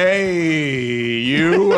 Hey, you.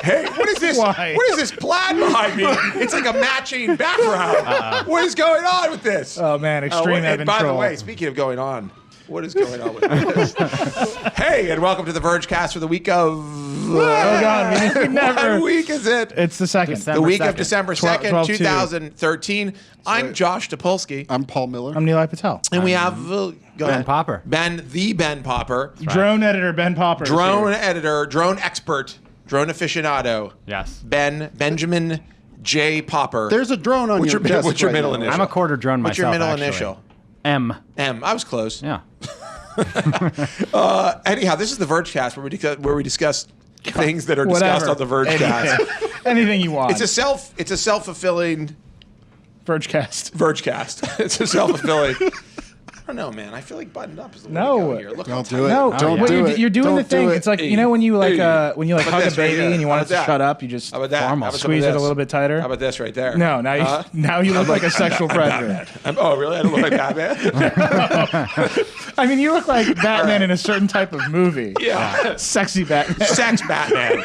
Hey, what is this? Why? What is this plaid behind me? It's like a matching background. What is going on with this? Oh man, extreme ebb and by the control. way, speaking of going on, what is going on with this? Hey, and welcome to the Vergecast for the week of. Oh God, we never. What week is it? It's the second. The week 2nd. of December 2nd, 12/2. 2013. I'm Josh Topolsky. I'm Paul Miller. I'm Neil Patel. And we have go Ben ahead. Popper. Ben Popper. Drone editor Ben Popper. is Drone here. editor, drone expert, drone aficionado. Yes. Benjamin J. Popper. There's a drone on What's your your- desk what's your right middle now. initial? I'm a quarter drone What's myself. your middle actually. initial? M. M. I was close. Yeah. Anyhow, this is the Vergecast where we discuss things that are discussed Whatever. on the Vergecast. Anything you want. It's a self-fulfilling Vergecast. Vergecast. It's a self-fulfilling. I don't know, man. I feel like buttoned up is the way to go here. Look, Don't how do it. No, Don't well, do you're, it. you're doing Don't the thing. do it. It's like you know when you like Hey. when you like How about hug a this right baby here? and you How want it about to that? shut up, you just How about that? Formal. How about some squeeze of it a this? little bit tighter. How about this right there? No, now you look like a sexual predator. Oh, really? I don't look like Batman? I mean, you look like Batman in a certain type of movie. Yeah. Sexy Batman. Sex Batman.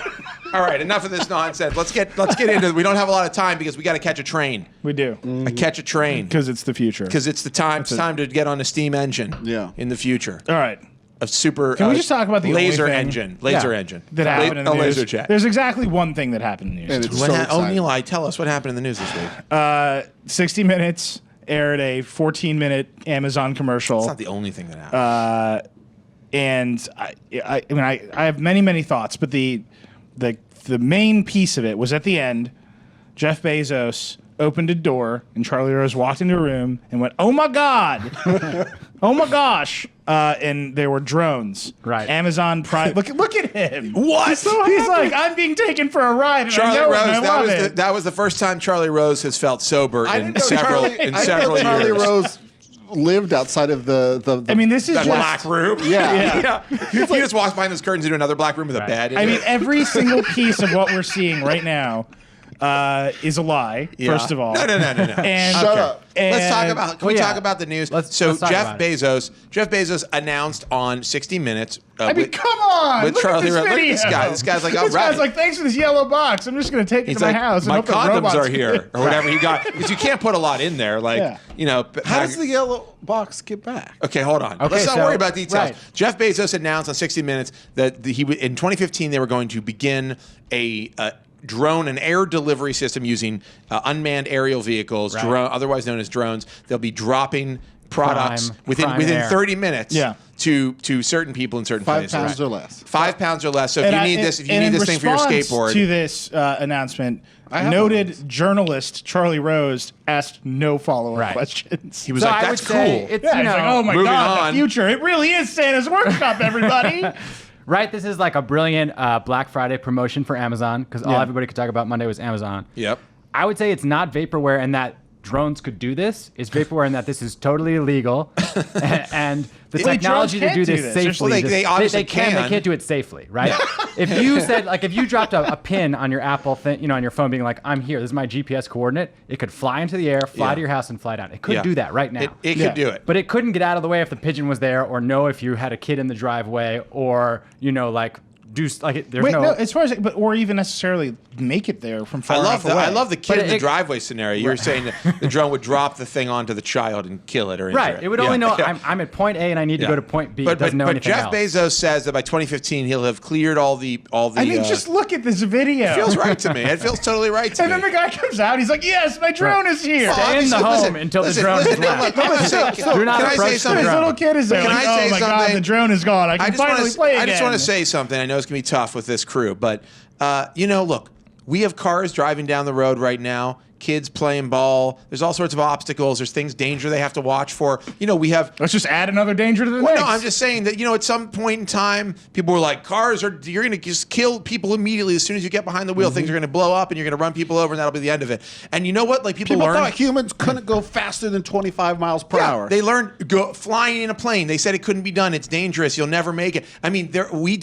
All right, enough of this nonsense. Let's get into it. We don't have a lot of time because we got to catch a train. We do Catch a train. because it's the future. Because it's the time. It's time to get on a steam engine. Yeah. In the future, All right. a super. Can we just talk about the only laser thing- engine? Laser Yeah. engine That happened in the a news. laser jet. There's exactly one thing that happened in the news. And it's What so oh, exciting. Eli, tell us what happened in the news this week. 60 Minutes aired a 14-minute Amazon commercial. It's not the only thing that happened. And I mean, I have many thoughts, but the main piece of it was at the end. Jeff Bezos opened a door, and Charlie Rose walked into a room and went, "Oh my God, oh my gosh!" And there were drones. Right. Amazon Prime. Look at him. What? He's like, "I'm being taken for a ride, and Charlie I know Rose. it, and I love it." That was the first time Charlie Rose has felt sober in several Charlie years. Rose lived outside of the I mean, this is That just. black room. Yeah. He just walks behind those curtains into another black room with a bed. In I mean, it. every single piece of what we're seeing right now is a lie. Yeah. First of all, No. And Shut up. Let's talk and- about. Can we talk about the news? Let's So talk Jeff about it. Bezos announced on 60 Minutes. I mean, come on! with Look Charlie at this Rose. Look at video. this guy. This guy's like, all this guy's right. like, thanks for this yellow box. I'm just going to take it He's to my like, house and my hope the condoms robots are get here, it." or whatever he got, because you can't put a lot in there. Like, Yeah. you know. How does the yellow box get back? Okay, hold on. Okay, Let's not so- worry about details. right. Jeff Bezos announced on 60 Minutes that in 2015 they were going to begin a drone and air delivery system using unmanned aerial vehicles, Right. otherwise known as drones. They'll be dropping products Prime within air. 30 minutes Yeah. to certain people in certain 5 places. pounds or less. 5 pounds or less. So if you need this thing for your skateboard, to this announcement, I have noted journalist Charlie Rose asked no follow-up Right. questions. he was So like, I "That's would say cool." it's, yeah, you he's know, like, oh my moving God, on. the future. It really is Santa's workshop, everybody. right. This is like a brilliant Black Friday promotion for Amazon because all Yeah. everybody could talk about Monday was Amazon. Yep. I would say it's not vaporware and that drones could do this. It's vaporware and that this is totally illegal. And the technology to drones do can't do this this. safely. Well, they obviously they can't do it safely, right? If you said, like, if you dropped a pin on your Apple thing, you know, on your phone being like, I'm here, this is my GPS coordinate, it could fly into the air, fly Yeah. to your house and fly down. It could Yeah. do that right now. It Yeah. could do it. But it couldn't get out of the way if the pigeon was there, or know if you had a kid in the driveway, or you know, like do like there's Wait, no. no, as far as or even necessarily make it there from far enough away. I love the kid But in the it- driveway scenario. You're saying that the drone would drop the thing onto the child and kill it or injure Right. it. It would only know Yeah. I'm at point A and I need to Yeah. go to point B. But, It doesn't know but anything Jeff else. Bezos says that by 2015 he'll have cleared all the. I mean, just look at this video. it feels right to me. It feels totally right to And me. then the guy comes out. He's like, "Yes, my drone is here." Stay in the home until the drone is left. Do not Can I approach say the something? His drone. little kid is there. Can Like, I say oh my God, something? the drone is gone. I can finally play again. I just want to say something. I know it's going to be tough with this crew, but you know, look, we have cars driving down the road right now. Kids playing ball. There's all sorts of obstacles. There's things, danger they have to watch for. You know, we have. Let's just add another danger to the Well, mix. no, I'm just saying that, you know, at some point in time, people were like, you're going to just kill people immediately. As soon as you get behind the wheel, things are going to blow up and you're going to run people over and that'll be the end of it. And you know what? Like, people learn. thought humans couldn't go faster than 25 miles per hour. They learned flying in a plane. They said it couldn't be done. It's dangerous. You'll never make it. I mean,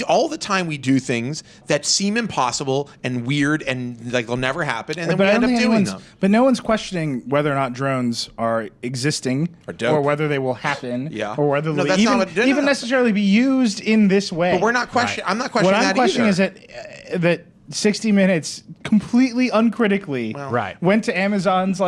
all the time we do things that seem impossible and weird and like they'll never happen, and then we I end don't up think doing them. But no one's questioning whether or not drones are existing Or dope. or whether they will happen Yeah. or whether No, they'll that's not even, what- no. necessarily be used in this way. But we're not questioning. I'm not questioning What I'm that questioning either. is that 60 Minutes completely uncritically Right. went to Amazon's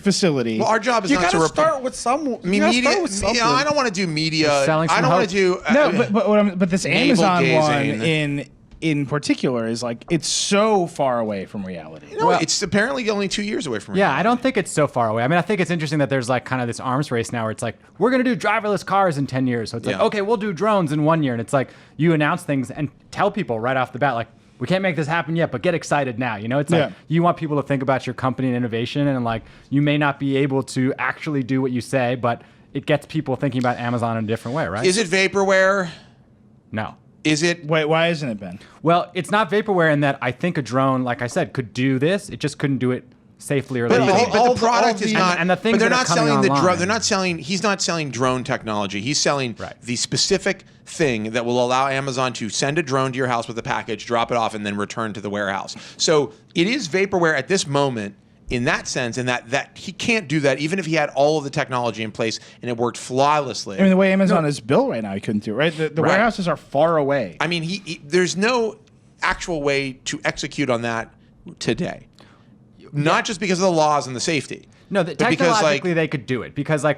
facility. Well, our job is You not got to to report. start with some. I mean, media. I don't want to do media. You're selling I some don't want hope. to do. No, but this Amazon navel-gazing. one in particular is it's so far away from reality. No, it's apparently only 2 years away from. Yeah, reality. I don't think it's so far away. I mean, I think it's interesting that there's kind of this arms race now where it's we're going to do driverless cars in 10 years. So it's Yeah. okay, we'll do drones in 1 year. And it's you announce things and tell people right off the bat, we can't make this happen yet, but get excited now. It's you want people to think about your company and innovation, and you may not be able to actually do what you say, but it gets people thinking about Amazon in a different way, right? Is it vaporware? No. Is it? Wait, why isn't it, Ben? Well, it's not vaporware in that I think a drone, like I said, could do this. It just couldn't do it safely or But, legally. the product is not. and the things but they're that are not coming selling the drone. online. They're not selling. He's not selling drone technology. He's selling Right. the specific thing that will allow Amazon to send a drone to your house with a package, drop it off, and then return to the warehouse. So it is vaporware at this moment. In that sense, and that he can't do that even if he had all of the technology in place and it worked flawlessly. I mean, the way Amazon is built right now, he couldn't do it, right? The Right. warehouses are far away. I mean, there's no actual way to execute on that today. Not just because of the laws and the safety. No, but because, technologically they could do it because I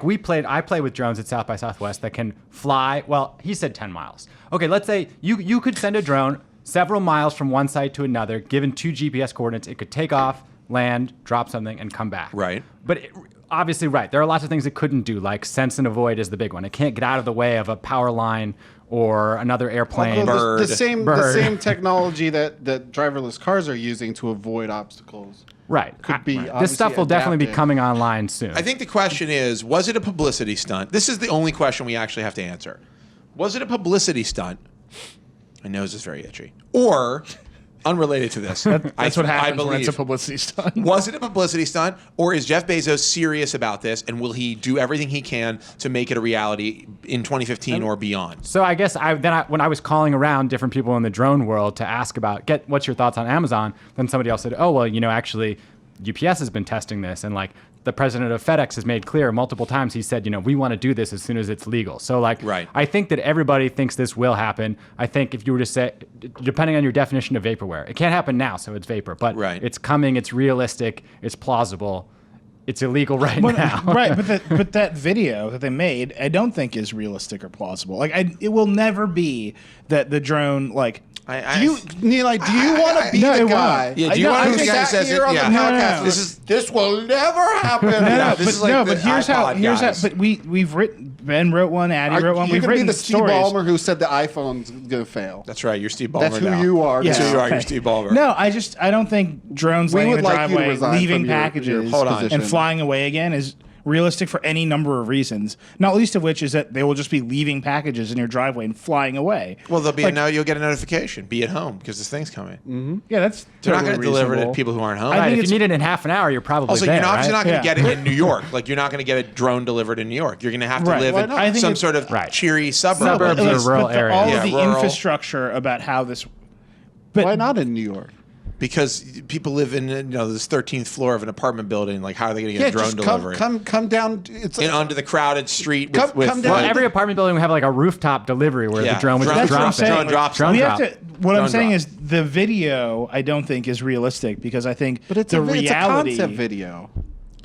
play with drones at South by Southwest that can fly. Well, he said 10 miles. Okay, let's say you could send a drone several miles from one site to another, given 2 GPS coordinates. It could take off, land, drop something, and come back. Right. But obviously, right, there are lots of things it couldn't do, like sense and avoid is the big one. It can't get out of the way of a power line or another airplane. Although the same Bird. technology that driverless cars are using to avoid obstacles. Right. Could be This stuff will definitely be adapted. coming online soon. I think the question is, was it a publicity stunt? This is the only question we actually have to answer. Was it a publicity stunt? My nose is very itchy. Or, unrelated to this, That's what I happens when it's a believe, publicity stunt. was it a publicity stunt, or is Jeff Bezos serious about this, and will he do everything he can to make it a reality in 2015 or beyond? So I guess when I was calling around different people in the drone world to ask about what's your thoughts on Amazon, then somebody else said, oh well, actually UPS has been testing this, and the president of FedEx has made clear multiple times. He said, we want to do this as soon as it's legal. So Right. I think that everybody thinks this will happen. I think if you were to say, depending on your definition of vaporware, it can't happen now, so it's vapor, but Right. it's coming, it's realistic, it's plausible. It's illegal right now. Right, but that video that they made, I don't think is realistic or plausible. It will never be that the drone I- Do you want to be No, it the won't. guy? Yeah, do you want to who be the guy who sat says here it? on Yeah. the No, podcast? no. This will never happen. but here's how. guys. But we've written. Ben wrote one. Addy wrote one. You We've could be written the Steve stories. Ballmer who said the iPhone's gonna fail. That's right. You're Steve Ballmer That's who now. you are. That's now. who you are. You're Okay. Steve Ballmer. No, I don't think drones We laying in would the like you to driveway, resign leaving from your packages, Hold on. and position. flying away again is realistic for any number of reasons. Not least of which is that they will just be leaving packages in your driveway and flying away. Well, you'll get a notification. Be at home because this thing's coming. Yeah, that's They're not totally going to deliver it reasonable. to people who aren't home. I Right, think if it's- you need it in half an hour, you're probably Also, there, you're obviously right? not going to Yeah. get it in New York. You're not going to get a drone delivered in New York. You're going to have to Right. live Why in not? I think some it's- sort of Right. cheery suburb. Suburbs or Yes, rural but areas. all Yeah, of the rural. infrastructure about how this. But Why not in New York? Because people live in this 13th floor of an apartment building. Like, how are they going to get a drone just delivery? come down. It's And onto the crowded street Come down. Well, every apartment building will have like a rooftop delivery where Yeah. the drone would Drone just drop. drop it. Drone drops. Drone we drop. have to. What I'm Drone saying drop. is the video. I don't think is realistic because I think But it's the a reality. concept video.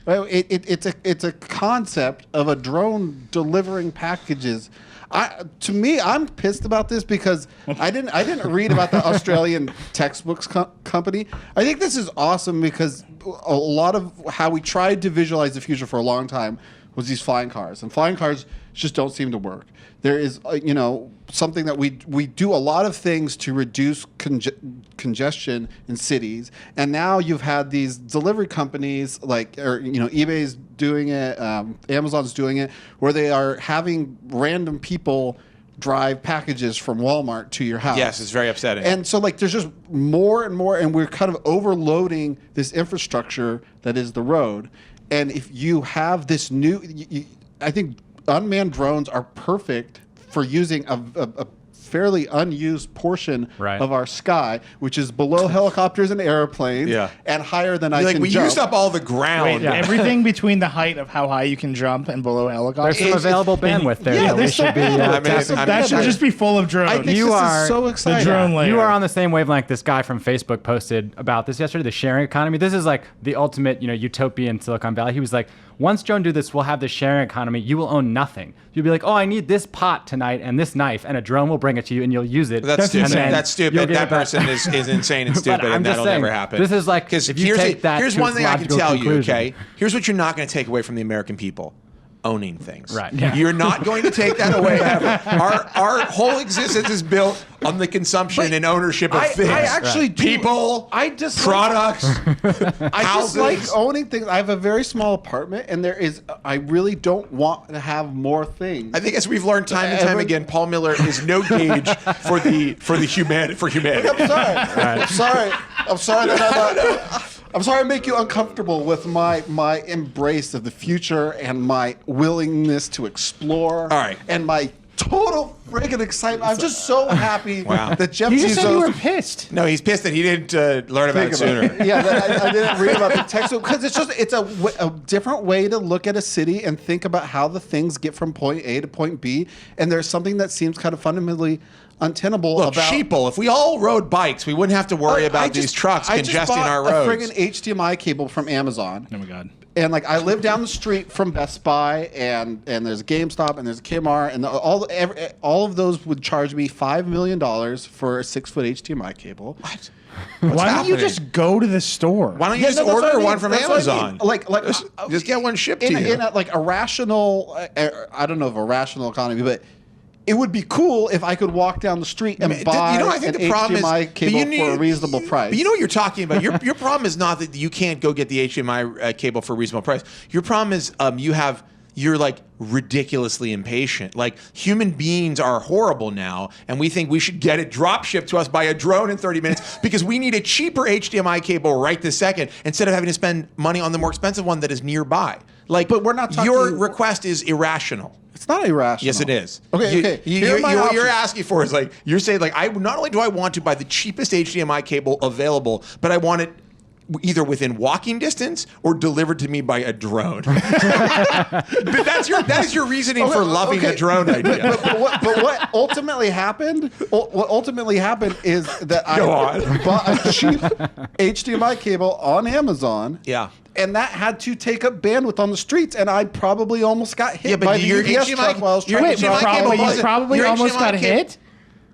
Well, it's a concept of a drone delivering packages. To me, I'm pissed about this because I didn't read about the Australian textbooks company. I think this is awesome because a lot of how we tried to visualize the future for a long time was these flying cars, and flying cars just don't seem to work. There is, something that we do a lot of things to reduce congestion in cities, and now you've had these delivery companies eBay's doing it, Amazon's doing it, where they are having random people drive packages from Walmart to your house. Yes, it's very upsetting. And so there's just more and more, and we're kind of overloading this infrastructure that is the road. And if you have this new, I think unmanned drones are perfect for using a fairly unused portion Right. of our sky, which is below helicopters and airplanes, Yeah. and higher than I Like can we jump. used up all the ground. Yeah. Everything between the height of how high you can jump and below helicopters. There's some available bandwidth there. yeah, that we there's should be. I mean, tapping I'm- that should just be full of drones. I think You this are is so the exciting. drone layer. You are on the same wavelength. This guy from Facebook posted about this yesterday, the sharing economy. This is like the ultimate, utopia in Silicon Valley. He was like, once drone do this, we'll have this sharing economy. You will own nothing. You'll be like, oh, I need this pot tonight and this knife, and a drone will bring it to you and you'll use it. That's stupid. And then That's you'll stupid. get That it back. person is insane and stupid, I'm and just that'll saying, never happen. this is like, because if you take that here's to one its thing I can logical tell conclusion. you. Okay, here's what you're not going to take away from the American people. Owning things. Right. Yeah. You're not going to take that away ever. Our whole existence is built on the consumption and ownership of things. I actually do. People, I just products, I houses. just like owning things. I have a very small apartment, and I really don't want to have more things. I think as we've learned time and time again, Paul Miller is no gauge for humanity. I'm sorry that I'm sorry I make you uncomfortable with my embrace of the future and my willingness to explore. All right. And my total friggin' excitement. I'm just so happy Wow. that Jeff You just said you were Bezos. pissed. No, he's pissed that he didn't learn about it sooner. Yeah, that I didn't read about the text because it's a different way to look at a city and think about how the things get from point A to point B. And there's something that seems kind of fundamentally untenable Look, about. sheeple. If we all rode bikes, we wouldn't have to worry about these trucks congesting our roads. I just bought a friggin' HDMI cable from Amazon. Oh my God. And like I live down the street from Best Buy, and there's a GameStop, and there's a Kmart, and all of those would charge me $5 million for a 6-foot HDMI cable. What? Why don't you happening? just go to the store? Why don't you Yeah, just no, that's what I order mean. one from That's what I Amazon? mean. Just get one shipped to you. In a, like a rational, I don't know if a rational economy, but it would be cool if I could walk down the street and buy I think an the problem HDMI is, cable for a reasonable price. But you know what you're talking about. Your problem is not that you can't go get the HDMI cable for a reasonable price. Your problem is you're like ridiculously impatient. Like human beings are horrible now, and we think we should get it drop shipped to us by a drone in 30 minutes because we need a cheaper HDMI cable right this second instead of having to spend money on the more expensive one that is nearby. Like, But we're not talking- Your request is irrational. It's not irrational. Yes, it is. Okay. What you're asking for is like you're saying like not only do I want to buy the cheapest HDMI cable available, but I want it either within walking distance or delivered to me by a drone. But that is your reasoning for loving the drone idea. But what ultimately happened? What ultimately happened is that I bought a cheap HDMI cable on Amazon. Yeah. And that had to take up bandwidth on the streets, and I probably almost got hit Yeah, but by the your UPS HDMI truck while I was trying Wait, to HDMI drive. cable you wasn't- probably your almost HDMI got cable- hit?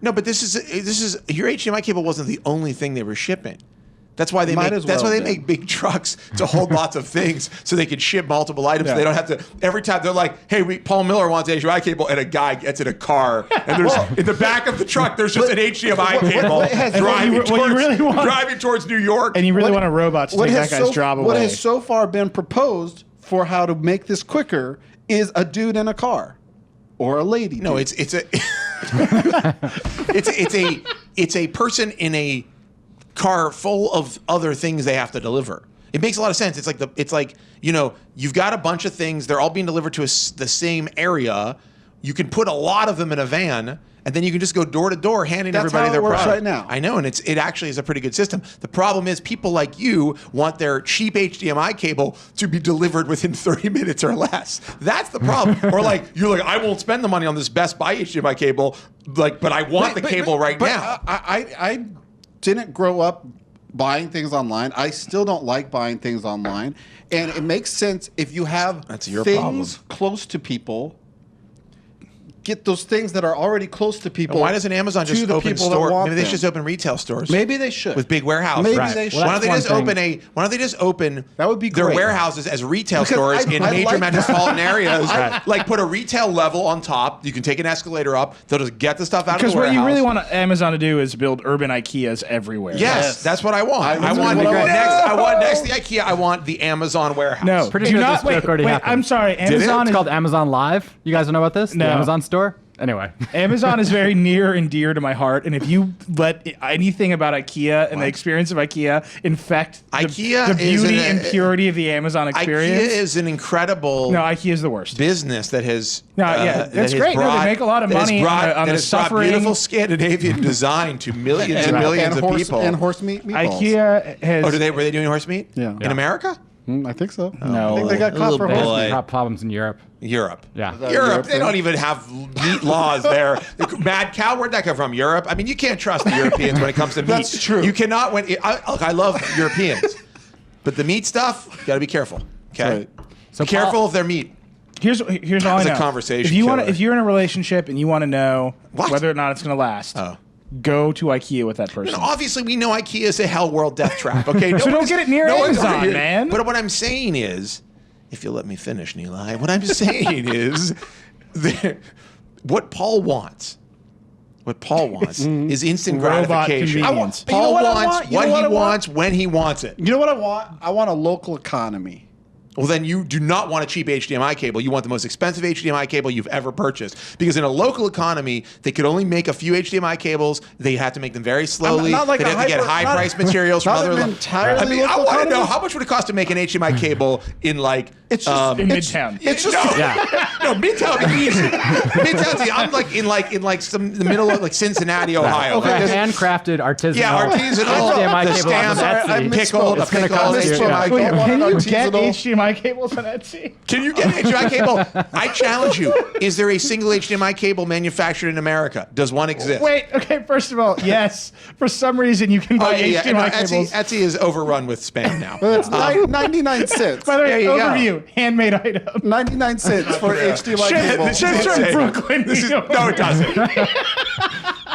No, but this is your HDMI cable wasn't the only thing they were shipping. That's why they Might as well they have make big trucks to hold lots of things so they can ship multiple items. So they don't have to every time they're like, "Hey, Paul Miller wants HDMI cable," and a guy gets in a car, and there's in the back of the truck there's just an HDMI cable driving towards New York. And you really want a robot to take that guy's job away. What has so far been proposed for how to make this quicker is a dude in a car or a lady. No, dude. it's a person in a car full of other things they have to deliver. It makes a lot of sense. It's like you've got a bunch of things. They're all being delivered to the same area. You can put a lot of them in a van, and then you can just go door to door handing That's everybody how it their works product. right now. I know, and it actually is a pretty good system. The problem is people like you want their cheap HDMI cable to be delivered within 30 minutes or less. That's the problem. Or you're like, I won't spend the money on this Best Buy HDMI cable, but I want the cable right now. I didn't grow up buying things online. I still don't like buying things online, and it makes sense if you have That's your things problem. close to people. Get those things that are already close to people. And why doesn't Amazon just to the open people that store? want Maybe they them. should just open retail stores. Maybe they should. With big warehouses. Maybe Right. they should. Well, Why don't they that's just one open thing. Why don't they just open That would be their great. warehouses as retail Because stores in I major like that. metropolitan areas? Right. Like put a retail level on top. You can take an escalator up. They'll just get the stuff out of the Because warehouse. what you really want Amazon to do is build urban IKEAs everywhere. Yes, that's what I want. I want what I want. next to the IKEA. I want the Amazon warehouse. No, Pretty do sure not this joke wait. already Wait, happened. I'm sorry. Amazon It's is called Amazon Live. You guys don't know about this? No. The Amazon store? Anyway. Amazon is very near and dear to my heart, and if you let anything about IKEA and the experience of IKEA infect IKEA the beauty is and purity of the Amazon experience, IKEA is an incredible IKEA is the worst. business that has that's great. No, they make a lot of money on the suffering. Beautiful Scandinavian design to millions and millions of people. And horse meat meatballs. IKEA has. Were they doing horse meat? Yeah. In America? I think so. No. I think they got caught for Little horse boy. meat. Got problems in Europe. Europe. Yeah. Europe, they don't even have meat laws there. Mad cow, where'd that come from? Europe? I mean, you can't trust the Europeans when it comes to meat. That's true. You cannot. I love Europeans, but the meat stuff, you got to be careful. Okay, Right. So be careful of their meat. Here's all I was know. a conversation If you killer. if you're in a relationship and you want to know What? whether or not it's going to last, go to IKEA with that person. And obviously, we know IKEA is a hell world death trap. Okay, So don't get it near Amazon, man. But what I'm saying is, if you'll let me finish, Neeli, what I'm saying is, what Paul wants. What Paul wants is instant Robot gratification. convenience. Paul what I wants want? You what know what he I want? wants when he wants it. You know what I want? I want a local economy. Well, then you do not want a cheap HDMI cable. You want the most expensive HDMI cable you've ever purchased. Because in a local economy, they could only make a few HDMI cables. They have to make them very slowly. Not like They'd a have to get hyper- high-priced materials from not other. an entirely I mean, I local want to know economy? how much would it cost to make an HDMI cable in like It's just in Midtown. It's just no, Midtown would be easy. Midtown's easy. I'm like in the middle of like Cincinnati, Ohio. For a handcrafted artisanal Yeah, artisanal. HDMI The cable off stamps of are Etsy. pickled. It's gonna pickled cost HDMI you. cable. Wait, can you get artisanal. HDMI cables on Etsy? Can you get an HDMI cable? I challenge you. Is there a single HDMI cable manufactured in America? Does one exist? Wait, okay, first of all, yes. For some reason, you can Oh, buy yeah. No, HDMI cables. Etsy is overrun with spam now. It's 99 cents. By the way, There you go. overview, handmade item. 99 cents for HDMI cable. Ships from Brooklyn. No, it doesn't.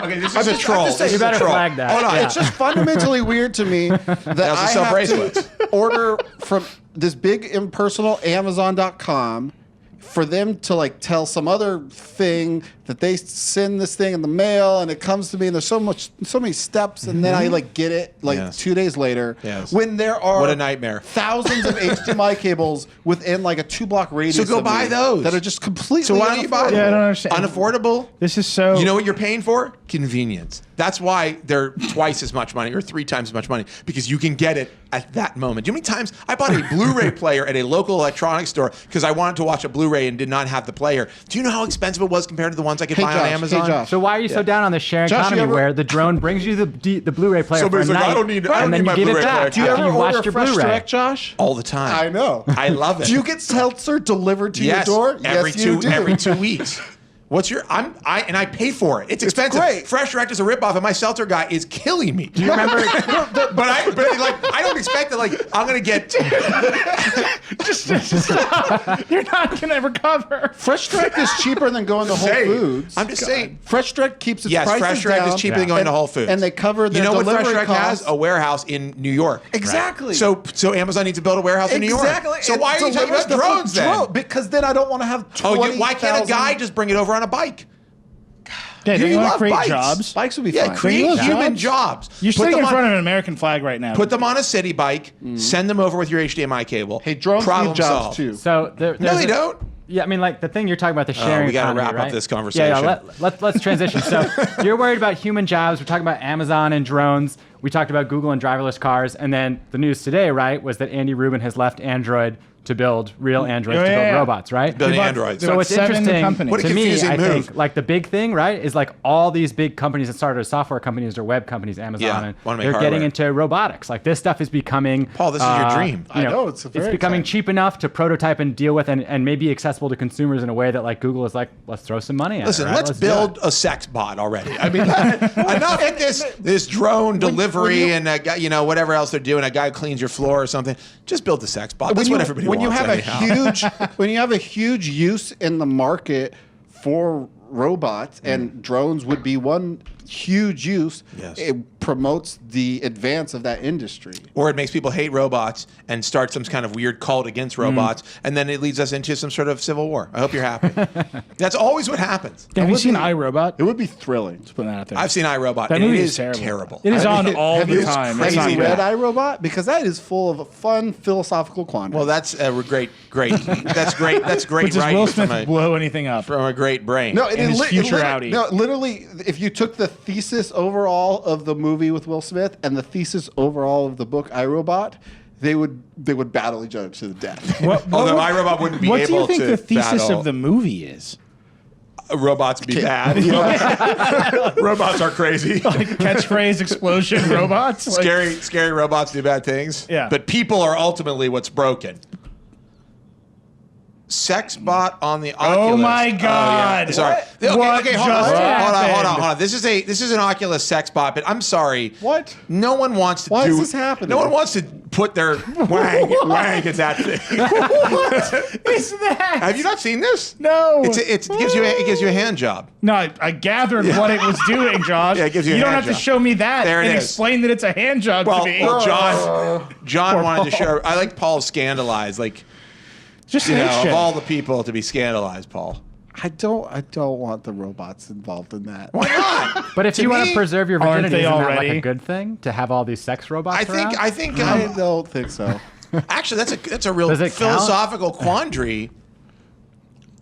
Okay, this is a troll. just saying, This is You a better troll. flag that. Hold on. Yeah. It's just fundamentally weird to me that also I sell have bracelets. to order from this big impersonal Amazon.com for them to like tell some other thing that they send this thing in the mail and it comes to me and there's so many steps and then I like get it like Yes. 2 days later Yes. when there are What a nightmare. thousands of HDMI cables within like a 2-block radius. So go of buy me those. that are just completely. So why don't you buy them? Yeah, I don't understand. Unaffordable? This is so. You know what you're paying for? Convenience. That's why they're twice as much money or 3 times as much money because you can get it at that moment. Do you know how many times I bought a Blu-ray player at a local electronics store because I wanted to watch a Blu-ray and did not have the player? Do you know how expensive it was compared to the ones I could buy on Amazon? Hey Josh. So why are you so down on the sharing Josh, economy you ever- where the drone brings you the Blu-ray player Somebody's for a like, night I don't need and then my you give it Blu-ray player. back Do you after ever you watched order your Fresh Blu-ray? Direct, Josh? All the time. I know. I love it. Do you get seltzer delivered to yes, your door? every Yes, you do. every 2 weeks. What's your? I pay for it. It's expensive. great. Fresh Direct is a ripoff, and my seltzer guy is killing me. Do you remember? but I don't expect that. Like I'm gonna get. just you're not gonna recover. Fresh Direct is cheaper than going to Whole Saying. Foods. I'm just saying. Fresh Direct keeps its Yes, prices Fresh Direct down. is cheaper than going to Whole Foods, and they cover their You know what Fresh delivery Direct has? costs. A warehouse in New York. Exactly. So Amazon needs to build a warehouse in New York. Exactly. So It why are you talking delivers about the drones then? drone, because then I don't want to have 20,000. Why can't a guy just bring it over on a bike? Yeah, do you want to love create bikes. jobs? Bikes would be Yeah, fine. create love human jobs. You're Put sitting them in on- front of an American flag right now. Put them on a city bike, send them over with your HDMI cable. Hey, drones Problem need jobs solved. too. So there, No, there's they a- don't. Yeah, I mean, like the thing you're talking about, the sharing we gotta economy, wrap up right? this conversation. Yeah, let's transition. So you're worried about human jobs. We're talking about Amazon and drones. We talked about Google and driverless cars. And then the news today, right, was that Andy Rubin has left Android to build real androids to build robots, right? Building They bought- androids. they So bought what's 7 interesting companies. What a to me, confusing I move. think, like the big thing, right, is like all these big companies that started as software companies or web companies, Amazon, Yeah, and wanna make they're getting hardware. into robotics. Like this stuff is becoming Paul, this is your dream. You I know, it's very becoming exciting. cheap enough to prototype and deal with, and maybe accessible to consumers in a way that like Google is like, let's throw some money at Listen, it. Right? let's do it. build a sex bot already. I mean, enough with this drone delivery and a guy, whatever else they're doing. A guy who cleans your floor or something. Just build the sex bot. That's what everybody when wants. you have anyhow. when you have a huge use in the market for robots and drones would be one huge use. Yes. promotes the advance of that industry. Or it makes people hate robots and start some kind of weird cult against robots, and then it leads us into some sort of civil war. I hope you're happy. That's always what happens. Have you seen iRobot? It would be thrilling. Just putting that out there. I've seen iRobot, That and it movie is is terrible. It is I on mean, all have the you time. Have It's you not read good. iRobot? Because that is full of a fun philosophical quandary. Well, that's a great. That's great. That's great. But does writing Will Smith from a, blow anything up? from a great brain. no, and his futurality. Literally, if you took the thesis overall of the movie with Will Smith and the thesis overall of the book iRobot, they would battle each other to the death. Although iRobot wouldn't be What able do you think to the thesis battle. of the movie is? Robots be bad. Robots are crazy. Catchphrase explosion robots? Like, Scary robots do bad things. Yeah. But people are ultimately what's broken. Sex bot on the Oculus. Oh my God. Yeah. Sorry. What Okay, hold just happened? on. This is an Oculus sex bot, but I'm sorry. What? No one wants to Why do is this happening? No one wants to put their wang at that thing. What is that? Have you not seen this? No. It gives you a hand job. No, I gathered what it was doing, Josh. Yeah, it gives you a don't hand have to job. show me that There it and is. explain that it's a hand job to me. John wanted to show. I like Paul scandalized. Like, Just you an know, H-check. of all the people to be scandalized, Paul. I don't want the robots involved in that. Why not? But if you want to preserve your aren't virginity, they isn't that like already? a good thing to have all these sex robots around? I think. I don't think so. Actually, that's a real Does it count? philosophical quandary.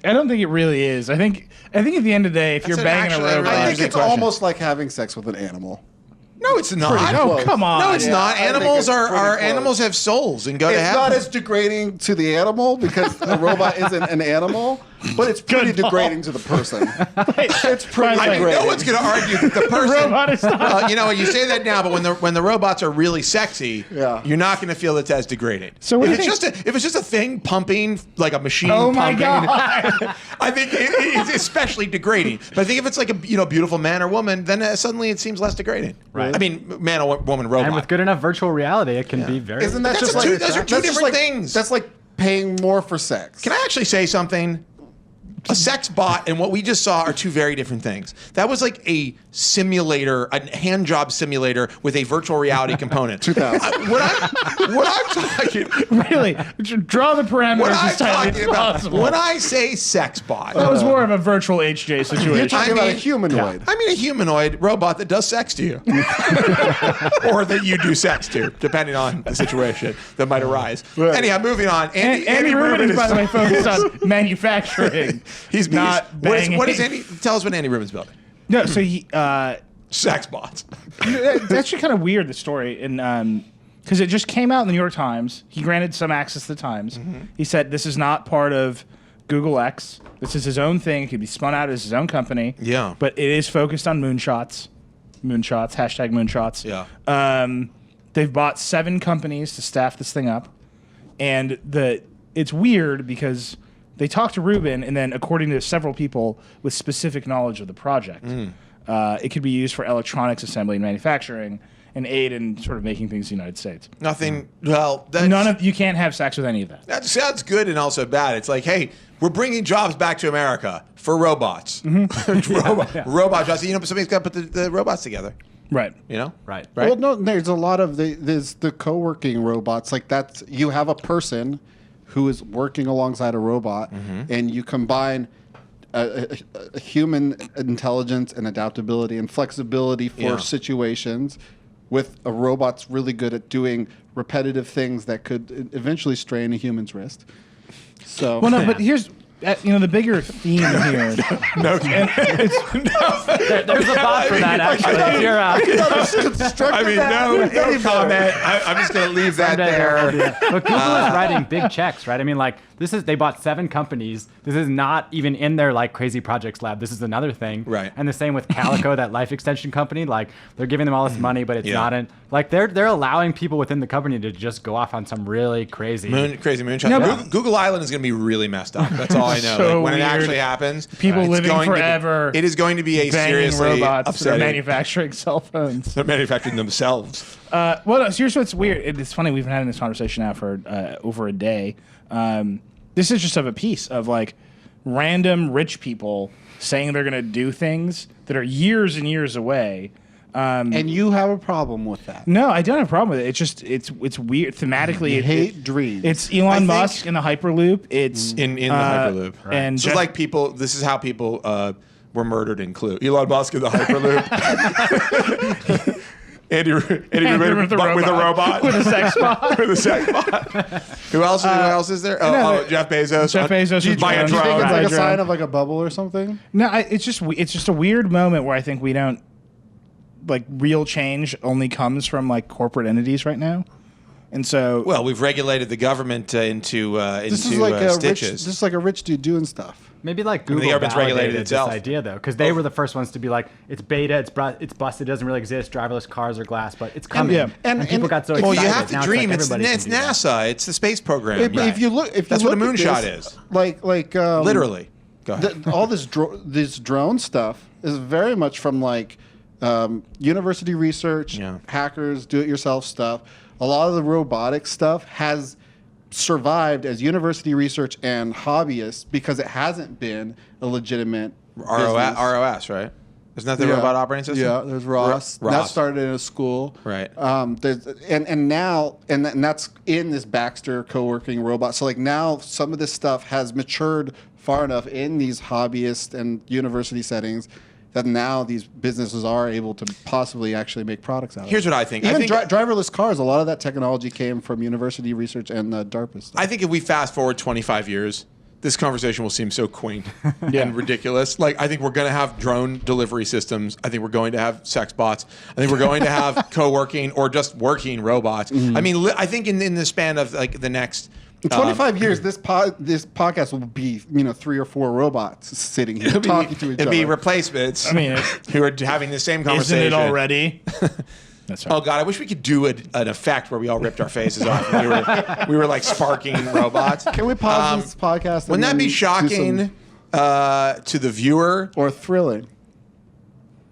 I don't think it really is. I think at the end of the day, if you're an banging actually a robot, really I good think it's question. almost like having sex with an animal. No, it's not. oh, close. come on. No, it's Yeah, not. I think Animals it's are pretty close. animals have souls and go to It's heaven. not as degrading to the animal because a robot isn't an animal, but it's pretty Good, Paul. degrading to the person. It's pretty I mean, degrading. no one's going to argue that the person. robot is not. You know, you say that now, but when the robots are really sexy, Yeah. you're not going to feel it's as degrading. So what if do you it's just a thing pumping like a machine. Oh my pumping, God. I think it's especially degrading. But I think if it's like a beautiful man or woman, then suddenly it seems less degrading. Right. I mean, man or woman robot. and with good enough virtual reality, it can be very. Isn't that That's just a two- like those are two that's just different like- things. That's like paying more for sex. Can I actually say something? A sex bot and what we just saw are two very different things. That was like a simulator, a hand job simulator with a virtual reality component. 2000. What I'm talking, Really? Draw the parameters what I'm as tightly talking as about, possible. when I say sex bot, That was more of a virtual HJ situation. You're talking about a mean- humanoid. I mean a humanoid robot that does sex to you, or that you do sex to, depending on the situation that might arise. Right. Anyhow, moving on. Andy Rubin is, by the way, focused on manufacturing. He's not banging. What is Andy? Tell us what Andy Rubin's building. No, so he. Sex bots. That's actually kind of weird, the story, and because it just came out in the New York Times. He granted some access to the Times. He said this is not part of Google X. This is his own thing. It could be spun out as his own company. Yeah. But it is focused on moonshots. Moonshots. Hashtag moonshots. Yeah. They've bought 7 companies to staff this thing up, and it's weird because they talked to Rubin, and then according to several people with specific knowledge of the project. It could be used for electronics assembly and manufacturing and aid in sort of making things in the United States. Nothing. Well, that's, You can't have sex with any of that. that sounds good and also bad. It's like, hey, we're bringing jobs back to America for robots. Robot jobs. You know, somebody's got to put the robots together. Right. You know. Right. Right. Well, no, there's a lot of there's the co-working robots. Like that's you have a person who is working alongside a robot, and you combine a human intelligence and adaptability and flexibility for Yeah. situations with a robot's really good at doing repetitive things that could eventually strain a human's wrist. So Well, no, but here's the bigger theme here. no. There's a bot for that, actually. If you're, I mean, no comment. I'm just going to leave that there. But Google is writing big checks, right? I mean, like they bought 7 companies. This is not even in their like crazy projects lab. This is another thing. Right. And the same with Calico, that life extension company. Like they're giving them all this money, but it's Yeah. not in. Like they're allowing people within the company to just go off on some really crazy. Crazy moonshot. No, but- Google Island is going to be really messed up. That's all I know. So Like, when it weird. actually happens, People it's living going to be- forever, it is going to be a Banging seriously robots that are upsetting. manufacturing cell phones. They're manufacturing themselves. Well, no, so here's what's weird. It's funny. We've been having this conversation now for over a day. This is just of a piece of like random rich people saying they're going to do things that are years and years away, And you have a problem with that. No, I don't have a problem with it. It's just it's weird thematically. You hate dreams. It's Elon Musk in the Hyperloop. It's in the Hyperloop. Right. And so it's like people. This is how people were murdered in Clue. Elon Musk in the Hyperloop. Andy Rubin with a robot. With a sex bot. With a sex bot. Who else is there? Jeff Bezos. Jeff Bezos with by a drones. Do you think drone. it's like a Drone. sign of like a bubble or something? No, it's just a weird moment where I think we don't like real change only comes from like corporate entities right now, and so Well, we've regulated the government into This is like a stitches. rich, just like a rich dude doing stuff. Maybe like Google the government's regulated validated itself. this idea though, because they were the first ones to be like, it's beta, it's busted, it doesn't really exist. Driverless cars are glass, but it's coming. yeah. And people got so Well, excited. you have to Now dream. It's, It's, like everybody can do that. NASA. It's the space program. If you look, That's what a moonshot is. Like Literally. Go ahead. all this drone stuff is very much from like university research, Yeah. hackers, do-it-yourself stuff. A lot of the robotic stuff has survived as university research and hobbyists because it hasn't been a legitimate business. ROS, right? Isn't that the robot operating system? Yeah, there's ROS. That started in a school. Right. And that's in this Baxter co-working robot. So like now some of this stuff has matured far enough in these hobbyist and university settings that now these businesses are able to possibly actually make products out of it. Here's what I think. Even I think driverless cars, a lot of that technology came from university research and DARPA stuff. I think if we fast forward 25 years, this conversation will seem so quaint and ridiculous. Like, I think we're going to have drone delivery systems. I think we're going to have sex bots. I think we're going to have co-working or just working robots. I mean, I think in the span of like the next In 25 years, this podcast will be 3 or 4 robots sitting here talking to each it'd other. be replacements. I mean, who are having the same isn't conversation. it already? That's right. Oh God, I wish we could do an effect where we all ripped our faces off. And we were like sparking robots. Can we pause this podcast? Wouldn't that be shocking to the viewer? or thrilling?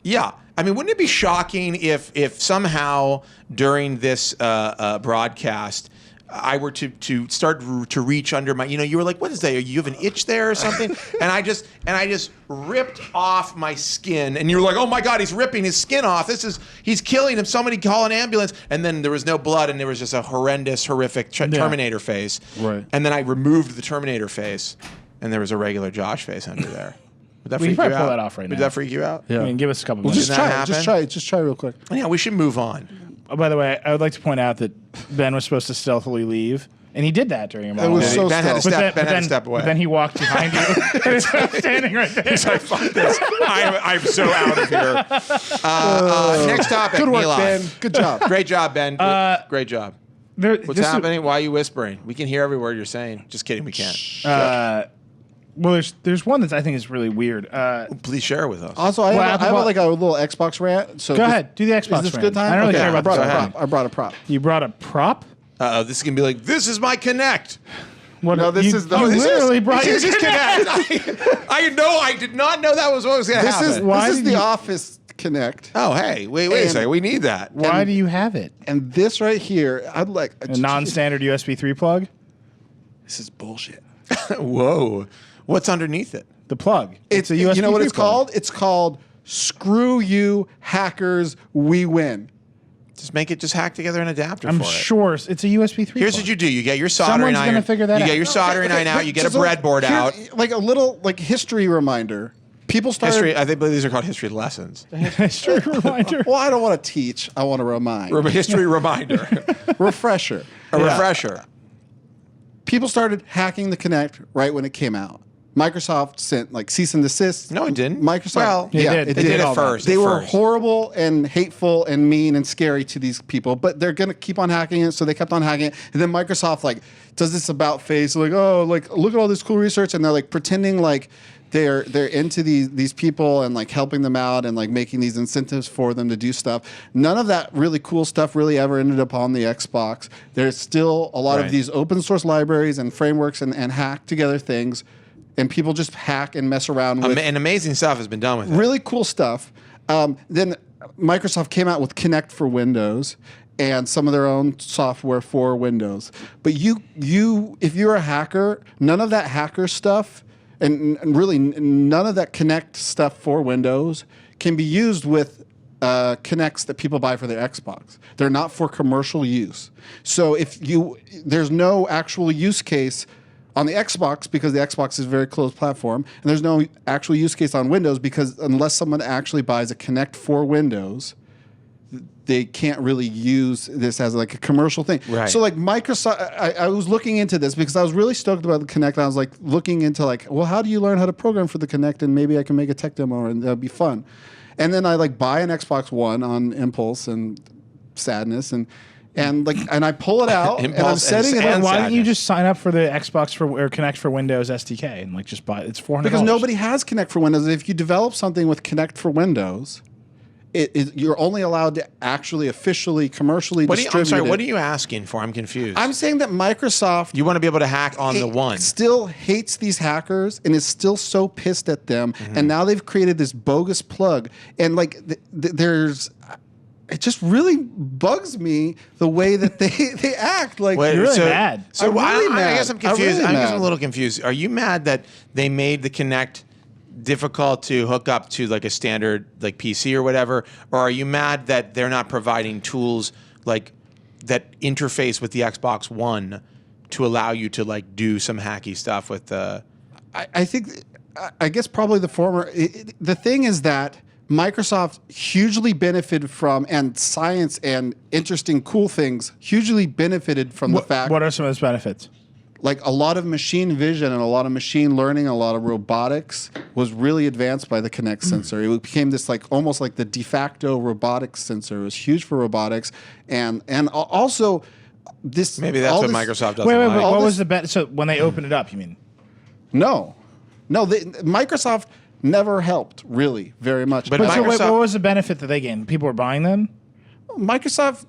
Yeah. I mean, wouldn't it be shocking if somehow during this broadcast I were to start to reach under my, you were like, what is that? You have an itch there or something? and I just ripped off my skin, and you were like, oh my God, he's ripping his skin off. He's killing him. Somebody call an ambulance. And then there was no blood, and there was just a horrific Terminator face. Right. And then I removed the Terminator face, and there was a regular Josh face under there. Would that We freak can you probably pull out? that off right Would now. that freak you out? I mean, give us a couple Well, minutes. just Didn't try that it. happen? Just try real quick. Yeah, we should move on. Oh, by the way, I would like to point out that Ben was supposed to stealthily leave, and he did that during a It was monologue. so Ben had to stealth. step. Ben had to step away. But then he walked behind you. and he's standing right there. He's like, fuck this. I'm so out of here. Next topic, Good work, Eli. Ben. Good job. Great job, Ben. Great job. What's happening? Why are you whispering? We can hear every word you're saying. Just kidding, we can't. Well, there's one that I think is really weird. Please share it with us. Also, I have Apple- like a little Xbox rant. So Go ahead, do the Xbox Is this rant. good time? I don't really Okay, care about I brought the a Xbox. prop. I brought a prop. You brought a prop? This is going to be like, this is my Connect. What, No, this you, is the- you this literally is- brought This your is Connect. I did not know that was what was going to This happen. is Why this is did the you- Office Connect, Oh, hey, wait a And- second. We need that. Why do you have it? and this right here, I'd like A non-standard USB 3 plug? This is bullshit. Whoa. What's underneath it? The plug. It's a USB you know what 3 it's plug. called? It's called "Screw You Hackers, We Win." Just hack together an adapter I'm for it. sure it's a USB 3 Here's plug. what you do. You get your soldering Someone's iron. gonna figure that you out. get your soldering iron out. You get a So breadboard here- out. Like a little history reminder. People started. History. I think these are called history lessons. History reminder. Well, I don't want to teach. I want to remind. History reminder. Refresher. A refresher. People started hacking the Kinect right when it came out. Microsoft sent like cease and desist. No, it didn't. Microsoft. Well, They yeah, did. it They They did all it that. first. They at were first. horrible and hateful and mean and scary to these people, but they're gonna keep on hacking it, so they kept on hacking it. And then Microsoft like does this about face, like, oh, like look at all this cool research, and they're like pretending like they're into these people and like helping them out and like making these incentives for them to do stuff. None of that really cool stuff really ever ended up on the Xbox. There's still a lot Right. of these open source libraries and frameworks and hack together things, and people just hack and mess around with And amazing stuff has been done with it. really cool stuff. Then Microsoft came out with Kinect for Windows and some of their own software for Windows. But if you're a hacker, none of that hacker stuff and really none of that Kinect stuff for Windows can be used with Kinects that people buy for their Xbox. They're not for commercial use. So there's no actual use case on the Xbox because the Xbox is a very closed platform, and there's no actual use case on Windows because unless someone actually buys a Kinect for Windows, they can't really use this as like a commercial thing. Right. So like Microsoft, I was looking into this because I was really stoked about the Kinect. I was like looking into like, well, how do you learn how to program for the Kinect, and maybe I can make a tech demo and that'd be fun. And then I like buy an Xbox One on impulse and sadness and I pull it out and I'm setting it up. Why don't you just sign up for the Xbox or Kinect for Windows SDK and like just buy it? It's $400. Because nobody has Kinect for Windows. If you develop something with Kinect for Windows, you're only allowed to actually officially commercially distribute I'm sorry, it. what are you asking for? I'm confused. I'm saying that Microsoft You want to be able to hack on the One. still hates these hackers and is still so pissed at them. And now they've created this bogus plug. And like it just really bugs me the way that they act. Like You're really mad. So I'm really mad. I guess I'm confused. really I guess I'm mad. a little confused. Are you mad that they made the Kinect difficult to hook up to like a standard like PC or whatever, or are you mad that they're not providing tools like that interface with the Xbox One to allow you to like do some hacky stuff with the? I guess probably the former. The thing is that Microsoft hugely benefited from, and science and interesting, cool things hugely benefited from the fact. What are some of those benefits? Like a lot of machine vision and a lot of machine learning, a lot of robotics was really advanced by the Kinect sensor. It became this like almost like the de facto robotics sensor. It was huge for robotics, and also this. Maybe that's what Microsoft doesn't Wait, like. what was the bet? So when they opened it up, you mean? No, Microsoft never helped really very much. But So Microsoft- what was the benefit that they gained? People were buying them? Microsoft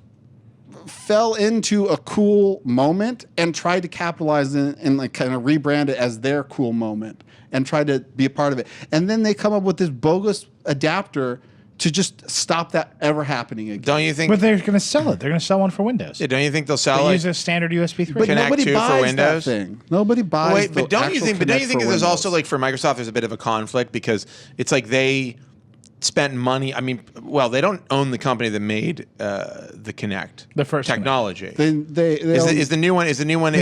fell into a cool moment and tried to capitalize and like kind of rebrand it as their cool moment and tried to be a part of it. And then they come up with this bogus adapter to just stop that ever happening again. Don't you think? But they're going to sell it. They're going to sell one for Windows. Don't you think they'll sell They like? use a standard USB 3. But Connect nobody to for buys Windows? that thing. Nobody buys. Wait, but don't you actual think? But don't you Kinect think for that there's also Windows. like for Microsoft, there's a bit of a conflict because it's like they spent money. I mean, well, they don't own the company that made the Kinect, The first technology. They Is the new one? Is it new all one is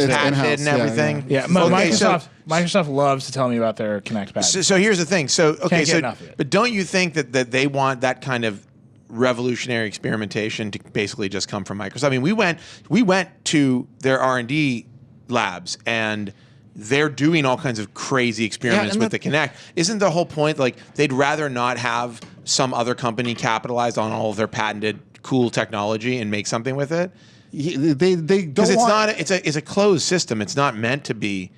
patented in-house, and yeah, everything? Yeah, Okay, so- Microsoft loves to tell me about their Kinect patents. So here's the thing. So okay, Can't get so enough of it. but don't you think that they want that kind of revolutionary experimentation to basically just come from Microsoft? I mean, we went to their R&D labs and they're doing all kinds of crazy experiments and with the Kinect. Isn't the whole point like they'd rather not have some other company capitalize on all of their patented cool technology and make something with it? They don't Because want. it's a closed system. It's not meant to be.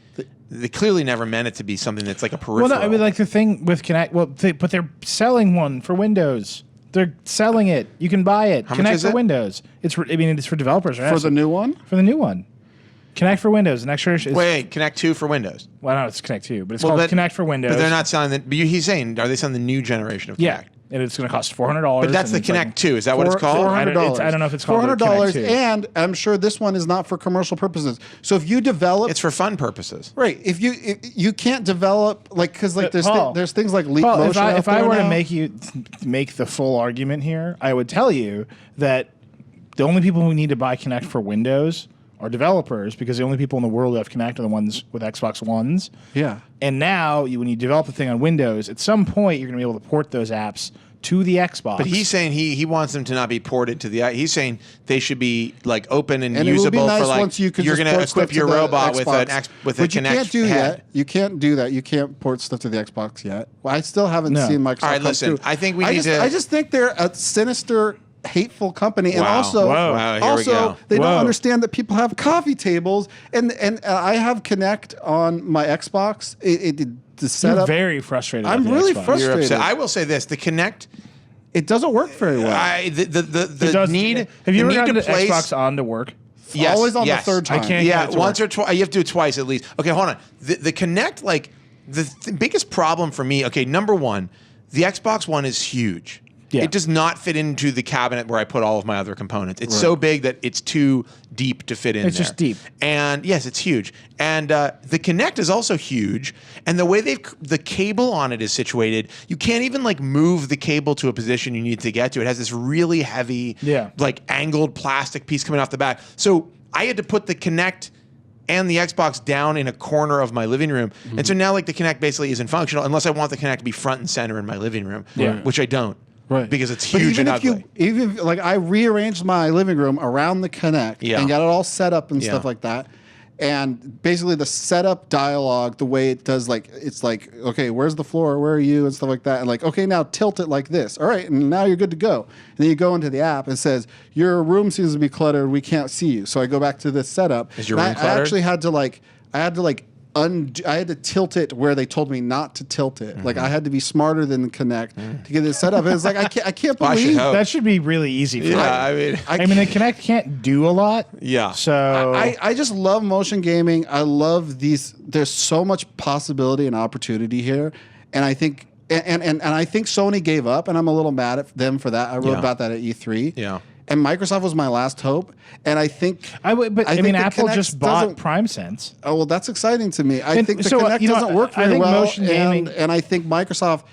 They clearly never meant it to be something that's like a peripheral. Well, no, I mean, like the thing with Kinect, but they're selling one for Windows. They're selling it. You can buy it. How much Kinect is for it? Windows. It's for developers, right? For the new one? For the new one. Kinect for Windows. The next generation is, Wait, Kinect 2 for Windows. well, no, it's Kinect 2, but it's Well, called but- Kinect for Windows. But they're not selling it. But he's saying, are they selling the new generation of Kinect? Yeah, and it's going to cost $400. But that's the and it's like- Kinect 2. Is that what it's called? I don't know if it's called the $400, Kinect 2. and I'm sure this one is not for commercial purposes. So if you develop, It's for fun purposes. right? If you can't develop like because like Paul, there's things like leap Paul, motion. if I out there were to now. make the full argument here, I would tell you that the only people who need to buy Kinect for Windows are developers, because the only people in the world who have Kinect are the ones with Xbox Ones. Yeah. And now, when you develop a thing on Windows, at some point you're going to be able to port those apps to the Xbox. But he's saying he wants them to not be ported to the. He's saying they should be like open and And it would be usable nice for like once you could you're just going to port stuff equip to your the robot with Xbox. a But you Kinect can't do head. that. You can't do that. You can't port stuff to the Xbox yet. Well, I still haven't No. seen Microsoft. All right, come listen, through. I think we need to- I just think they're a sinister, hateful company, and Wow. also, Whoa. Wow, here we go. they Whoa. don't understand that people have coffee tables, and I have Kinect on my Xbox. The You're setup. very frustrated. I'm about the really Xbox. frustrated. You're upset. I will say this: the Kinect. It doesn't work very well. It does- need. Have you the ever need gotten to the place, Xbox on to work? Yes, Always on yes. the third time. I can't Yeah, get it to once work. or twice. You have to do it twice at least. Okay, hold on. The Kinect, like the biggest problem for me. Okay, number one, the Xbox One is huge. Yeah. It does not fit into the cabinet where I put all of my other components. It's so big that it's too deep to fit in It's there. just deep. And yes, it's huge. And the Kinect is also huge. And the way the cable on it is situated, you can't even like move the cable to a position you need to get to. It has this really heavy, like angled plastic piece coming off the back. So I had to put the Kinect and the Xbox down in a corner of my living room. And so now like the Kinect basically isn't functional unless I want the Kinect to be front and center in my living room, which I don't. Right. Because it's huge and ugly. Even if, like, I rearranged my living room around the Kinect and got it all set up and stuff like that. And basically the setup dialogue, the way it does, like, it's like, okay, where's the floor? Where are you? And stuff like that. And like, okay, now tilt it like this. All right, and now you're good to go. And then you go into the app and it says, your room seems to be cluttered. We can't see you. So I go back to this setup. Is your room cluttered? I actually had to I had to tilt it where they told me not to tilt it. Like I had to be smarter than the Kinect to get it set up. And it's like I can't Well, I should believe hope. That should be really easy for you. I mean, the Kinect can't do a lot. Yeah. So I just love motion gaming. I love these. There's so much possibility and opportunity here, and I think and I think Sony gave up, and I'm a little mad at them for that. I wrote about that at E3. Yeah. And Microsoft was my last hope, and I think I mean, the Apple Kinect just bought doesn't- PrimeSense. Oh well, that's exciting to me. I think the so, Kinect you know, doesn't work I very think well, motion gaming- and I think Microsoft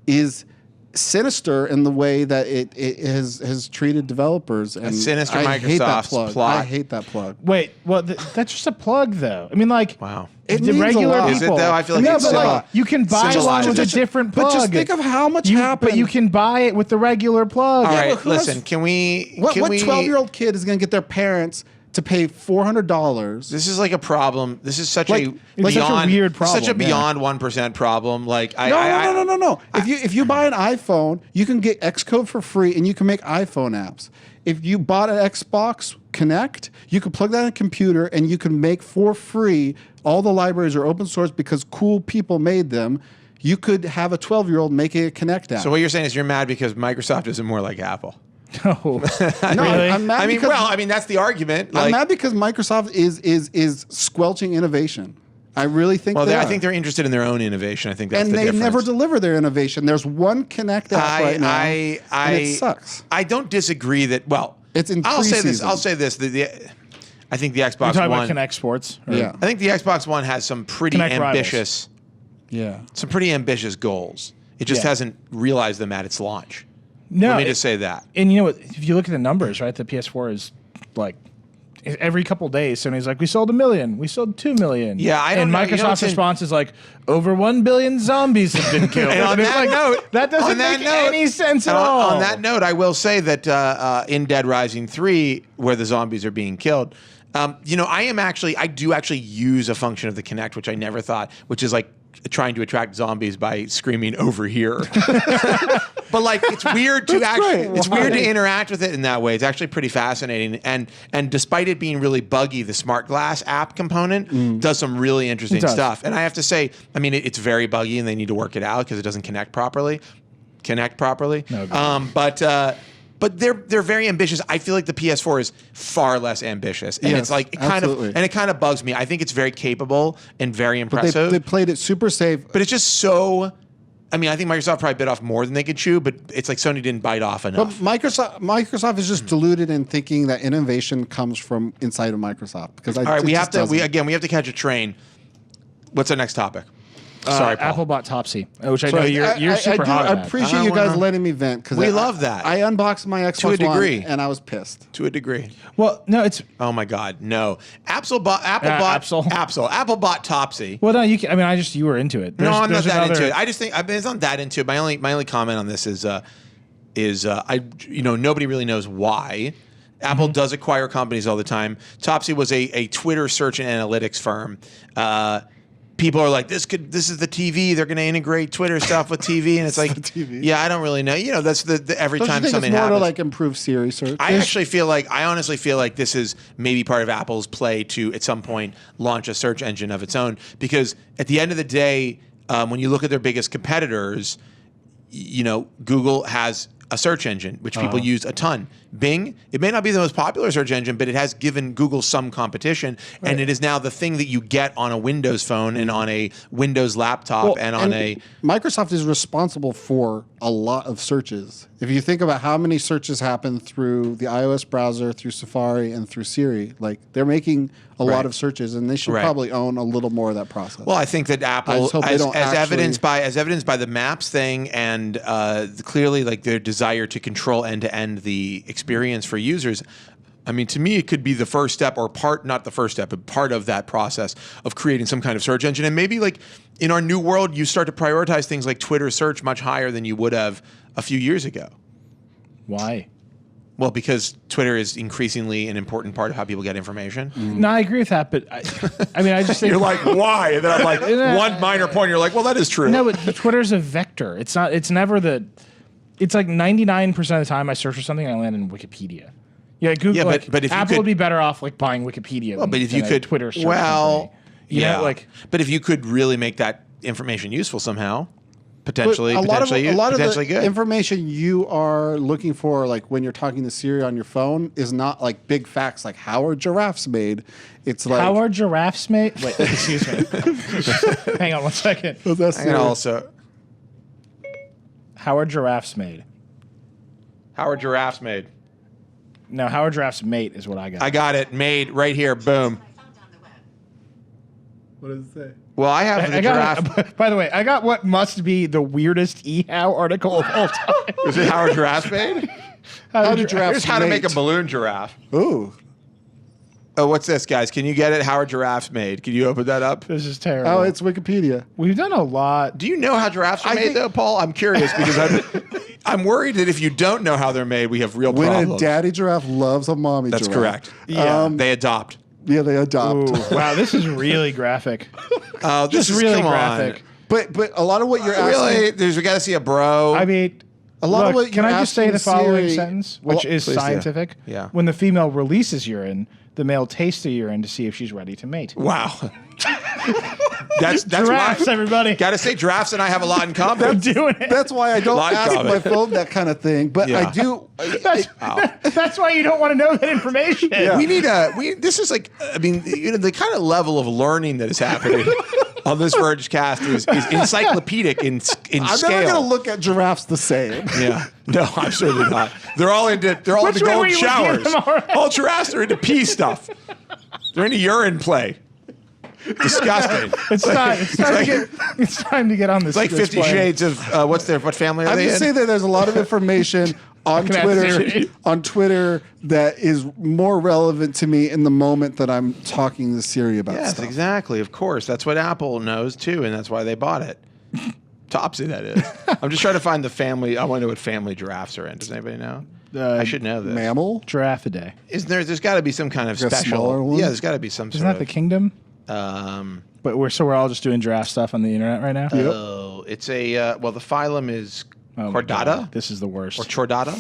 is sinister in the way that it has treated developers. And sinister I hate that Microsoft's plug. plot. I hate that plug. Wait, well, that's just a plug, though. I mean, like, wow. It the means a regular lot. people. Is it though? I feel like no, it's but so- like, you can buy Just- one with a just- different plug. But just think of how much happened. But you can buy it with the regular plug. All right, but who has- listen, can we... What can we- 12-year-old kid is going to get their parents to pay $400? This is like a problem. This is such Like- a it's such a beyond, weird problem, such a yeah. beyond 1% problem. Like No. If you buy an iPhone, you can get Xcode for free, and you can make iPhone apps. If you bought an Xbox Connect, you can plug that in a computer, and you can make for free. All the libraries are open source because cool people made them. You could have a 12-year-old making a Connect app. So what you're saying is you're mad because Microsoft isn't more like Apple. No. No, Really? I'm mad I mean, because that's the argument. I'm Like, mad because Microsoft is squelching innovation. I really think well, they I are. think they're interested in their own innovation. I think that's and the they difference. never deliver their innovation. There's one Connect app right now, and it sucks. I don't disagree that. Well, It's in I'll say this. preseason. I'll say this. I think the Xbox We're talking One. about Kinect Sports. or- Yeah. I think the Xbox One has some pretty Kinect Rivals. ambitious, Yeah. some pretty ambitious goals. It just Yeah. hasn't realized them at its launch. No, Let me just say that. And you know what? If you look at the numbers, right, the PS4 is like every couple days, Sony's like, we sold 1 million, we sold 2 million. Yeah, I don't and know. You know, Microsoft's it's in- response is like, over 1 billion zombies have been killed. And on it's that like, note, that doesn't on that make note- any sense at on, all. On that note, I will say that in Dead Rising 3, where the zombies are being killed, you know, I do actually use a function of the Kinect, which I never thought, which is like trying to attract zombies by screaming over here. But like, it's weird to it's weird to interact with it in that way. It's actually pretty fascinating. And despite it being really buggy, the Smart Glass app component does some really interesting stuff. And I have to say, I mean, it's very buggy and they need to work it out because it doesn't connect properly. But they're very ambitious. I feel like the PS4 is far less ambitious, and Yes, it's like absolutely. it kind of bugs me. I think it's very capable and very But impressive, they played it super safe. but it's just so. I mean, I think Microsoft probably bit off more than they could chew, but it's like Sony didn't bite off But enough. Microsoft is just deluded in thinking that innovation comes from inside of Microsoft. Because All right, we have to catch a train. What's our next topic? Sorry, Paul. Apple bought Topsy, which I know you're super hot I about. appreciate I you guys wanna- letting me vent because We love that. I unboxed my Xbox To a degree. One and I was pissed. To a degree. Well, no, it's Oh my God, no! Apple bought Topsy. well, no. You were into it. No, I'm not There's that another- into it. I just think it's not that into it. My only comment on this is nobody really knows why. Apple does acquire companies all the time. Topsy was a Twitter search and analytics firm. People are like, this is the TV. They're going to integrate Twitter stuff with TV, and it's like, TV. yeah, I don't really know. You know, that's the every Don't you time think something it's more happens. to like improve Siri search? I honestly feel like this is maybe part of Apple's play to, at some point, launch a search engine of its own. Because at the end of the day, when you look at their biggest competitors, you know, Google has a search engine, which people use a ton. Bing, it may not be the most popular search engine, but it has given Google some competition, and it is now the thing that you get on a Windows phone and on a Windows laptop and on a... Microsoft is responsible for a lot of searches. If you think about how many searches happen through the iOS browser, through Safari, and through Siri, like they're making a lot of searches, and they should probably own a little more of that process. Well, I think that Apple, as evidenced by the Maps thing, and clearly like their desire to control end-to-end the experience for users. I mean, to me, it could be the first step, or not the first step, but part of that process of creating some kind of search engine. And maybe like in our new world, you start to prioritize things like Twitter search much higher than you would have a few years ago. Why? Well, because Twitter is increasingly an important part of how people get information. No, I agree with that, but I mean, I just think You're like, why? And then I'm like, one minor point, you're like, well, that is true. no, but Twitter's a vector. It's not. It's never the. It's like 99% of the time I search for something, I land in Wikipedia. Yeah, Google. Yeah, but if Apple would be better off like buying Wikipedia. Well, but if you than a could, Twitter search well, company. You know, like, but if you could really make that information useful somehow, potentially a lot of potentially the good. information you are looking for, like when you're talking to Siri on your phone, is not like big facts like how are giraffes made. It's like how are giraffes made? Wait, excuse me. Hang on one second. And also, How are giraffes made? how are giraffes made? No, how are giraffes mate is what I got. I got it made right here. Boom. What does it say? Well, I have the giraffe. By the way, I got what must be the weirdest eHow article of all time. Is it how are giraffes made? How do giraffes Here's how to make a mate? balloon giraffe. Ooh. Oh, what's this, guys? Can you get it? How are giraffes made? Can you open that up? This is terrible. Oh, it's Wikipedia. We've done a lot. Do you know how giraffes are made, though, Paul? I'm curious because I'm worried that if you don't know how they're made, we have real When problems. a daddy giraffe loves a mommy That's giraffe. correct. Yeah. They adopt. Yeah, they adopt. Ooh, wow, this is really graphic. Oh, this Just is really come graphic. on. But a lot of what you're asking, Really? We got to see a bro. I mean, a lot of look, what can you're I just say asking the following Siri- sentence, which is please do. scientific? Yeah. When the female releases urine, the male tastes the urine to see if she's ready to mate. Wow. that's Giraffes, everybody. Got to say, giraffes and I have a lot in common. I'm doing it. that's why I don't Lot in ask common. my phone that kind of thing. But Yeah. I do. That's why you don't want to know that information. Yeah. We need this is like, I mean, the kind of level of learning that is happening on this Vergecast is encyclopedic in I'm scale. never going to look at giraffes the same. Yeah. No, absolutely not. They're all into Which the way were gold you looking showers. at them already? All giraffes are into pee stuff. They're into urine play. Disgusting. It's time to get on this. It's like 50 plane. Shades of what family are I'm they just in? saying that there's a lot of information on Can I Twitter see? that is more relevant to me in the moment that I'm talking to Siri about Yes, stuff. exactly. Of course. That's what Apple knows too, and that's why they bought it. Topsy, that is. I'm just trying to find the family. I want to know what family giraffes are in. Does anybody know? I should know this. Mammal? Giraffe a day. Isn't there's got to be some kind of Like a special. smaller one? Yeah, there's got to be some Isn't sort that the kingdom? of. But we're all just doing giraffe stuff on the internet right now. Oh, it's a the phylum is Oh my Chordata God, this is the worst. or Chordata.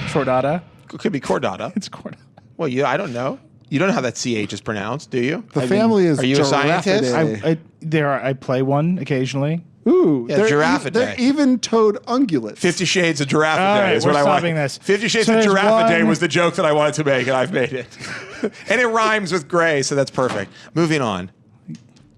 Chordata. It could be Chordata. It's chordata. Well, I don't know. You don't know how that CH is pronounced, do you? The family is are you a scientist? Giraffidae. I play one occasionally. Ooh, Yeah, they're Giraffidae. They're even-toed ungulates. 50 Shades of Giraffe All Day right, is we're what I want. stopping this. 50 Shades So of there's Giraffe Day one- was the joke that I wanted to make, and I've made it. And it rhymes with gray, so that's perfect. Moving on.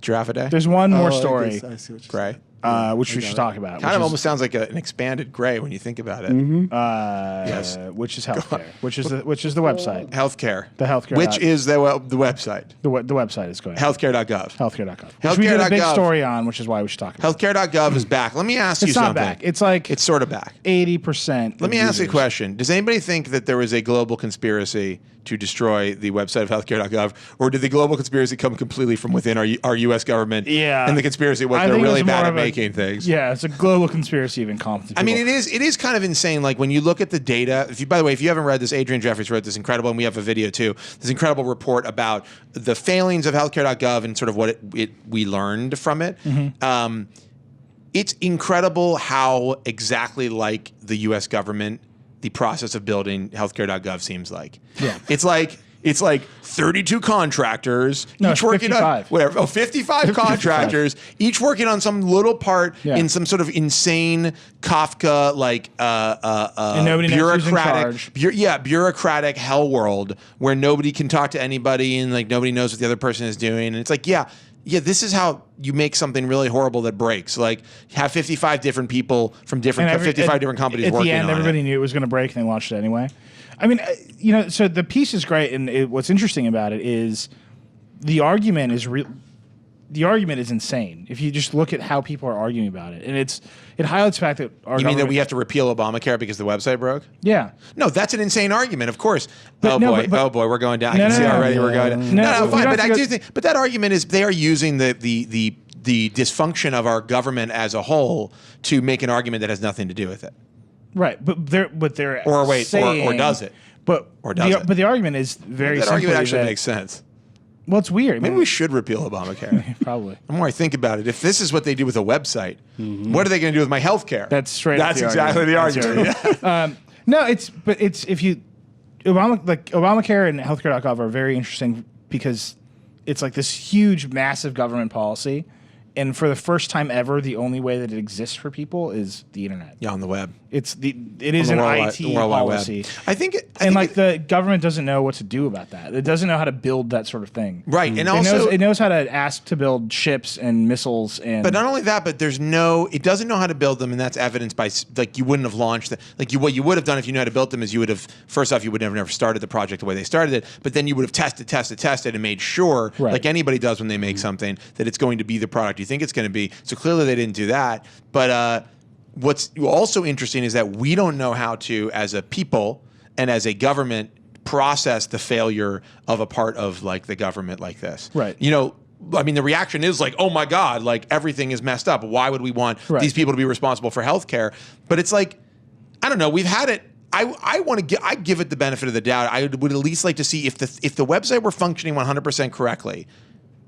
Giraffe Day? There's one more Oh, I story, guess I see what you're Gray. saying. which we should talk about. Kind of almost sounds like an expanded gray when you think about it. Yes. Which is healthcare, which is the website. Healthcare. The healthcare Which dot- is the website. The website is going. Healthcare.gov. Healthcare.gov. Which we did a big Healthcare.gov. story on, which is why we should talk about. Healthcare.gov is back. Let me ask you It's not something. back. It's like It's sort of back. 80%. Let me ask you a question. Does anybody think that there was a global conspiracy to destroy the website of healthcare.gov, or did the global conspiracy come completely from within our U.S. government? Yeah. And the conspiracy was I they're think it really was more bad at of a- making things. Yeah, it's a global conspiracy of incompetent I mean, people. it is kind of insane. Like when you look at the data. By the way, if you haven't read this, Adrian Jeffries wrote this incredible, and we have a video too. This incredible report about the failings of healthcare.gov and sort of what we learned from it. It's incredible how exactly like the U.S. government the process of building healthcare.gov seems like. Yeah. It's like It's like 32 contractors, No, each working on 55. whatever. Oh, 55 contractors, each working on some little part Yeah. in some sort of insane Kafka like and nobody knows who's in charge. bureaucratic hell world where nobody can talk to anybody and like nobody knows what the other person is doing. And it's like, yeah, this is how you make something really horrible that breaks. Like have 55 different people from 55 different companies working on it. At the end, everybody knew it was going to break, and they launched it anyway. I mean, so the piece is great, and what's interesting about it is the argument is the argument is insane. If you just look at how people are arguing about it, and it highlights the fact that our You mean that government- we have to repeal Obamacare because the website broke? yeah. No, that's an insane argument, of course. But oh boy, we're going down. I can see already we're going down. No, fine. But I do think, but that argument is they are using the dysfunction of our government as a whole to make an argument that has nothing to do with it. Right, but they're saying, or does it? But Or does it? But the argument is very That simply argument actually that- makes sense. Well, it's weird. Maybe we should repeal Obamacare. Probably. The more I think about it, if this is what they do with a website, what are they going to do with my health care? That's straight. That's exactly the argument. No, it's if you Obamacare and Healthcare.gov are very interesting because it's like this huge, massive government policy, and for the first time ever, the only way that it exists for people is the internet. Yeah, on the web. It is an IT World Wide policy. Web. I think the government doesn't know what to do about that. It doesn't know how to build that sort of thing. Right, and also it knows how to ask to build ships and missiles and. But not only that, but it doesn't know how to build them, and that's evidenced by like you wouldn't have launched what you would have done if you knew how to build them is you would have first off you would have never started the project the way they started it, but then you would have tested and made sure Right. like anybody does when they make something that it's going to be the product you think it's going to be. So clearly they didn't do that, but. What's also interesting is that we don't know how to, as a people and as a government, process the failure of a part of like the government like this. Right. I mean, the reaction is like, oh my God, like everything is messed up. Why would we want these people to be responsible for healthcare? But it's like, I don't know. We've had it. I give it the benefit of the doubt. I would at least like to see if the website were functioning 100% correctly.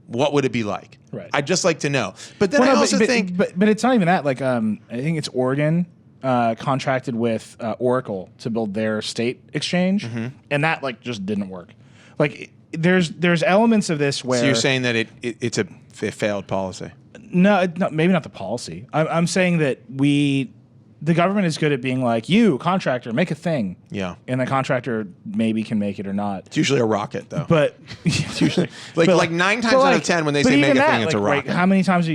What would it be like? Right. I'd just like to know. But then I also think... But it's not even that. Like, I think it's Oregon contracted with Oracle to build their state exchange, and that, like, just didn't work. Like, there's elements of this where... So you're saying that it's a failed policy? No, maybe not the policy. I'm saying that the government is good at being like, you, contractor, make a thing. Yeah. And the contractor maybe can make it or not. It's usually a rocket, though. But it's usually like 9 times out of 10 when they say make a thing, it's a rocket. Like, how many times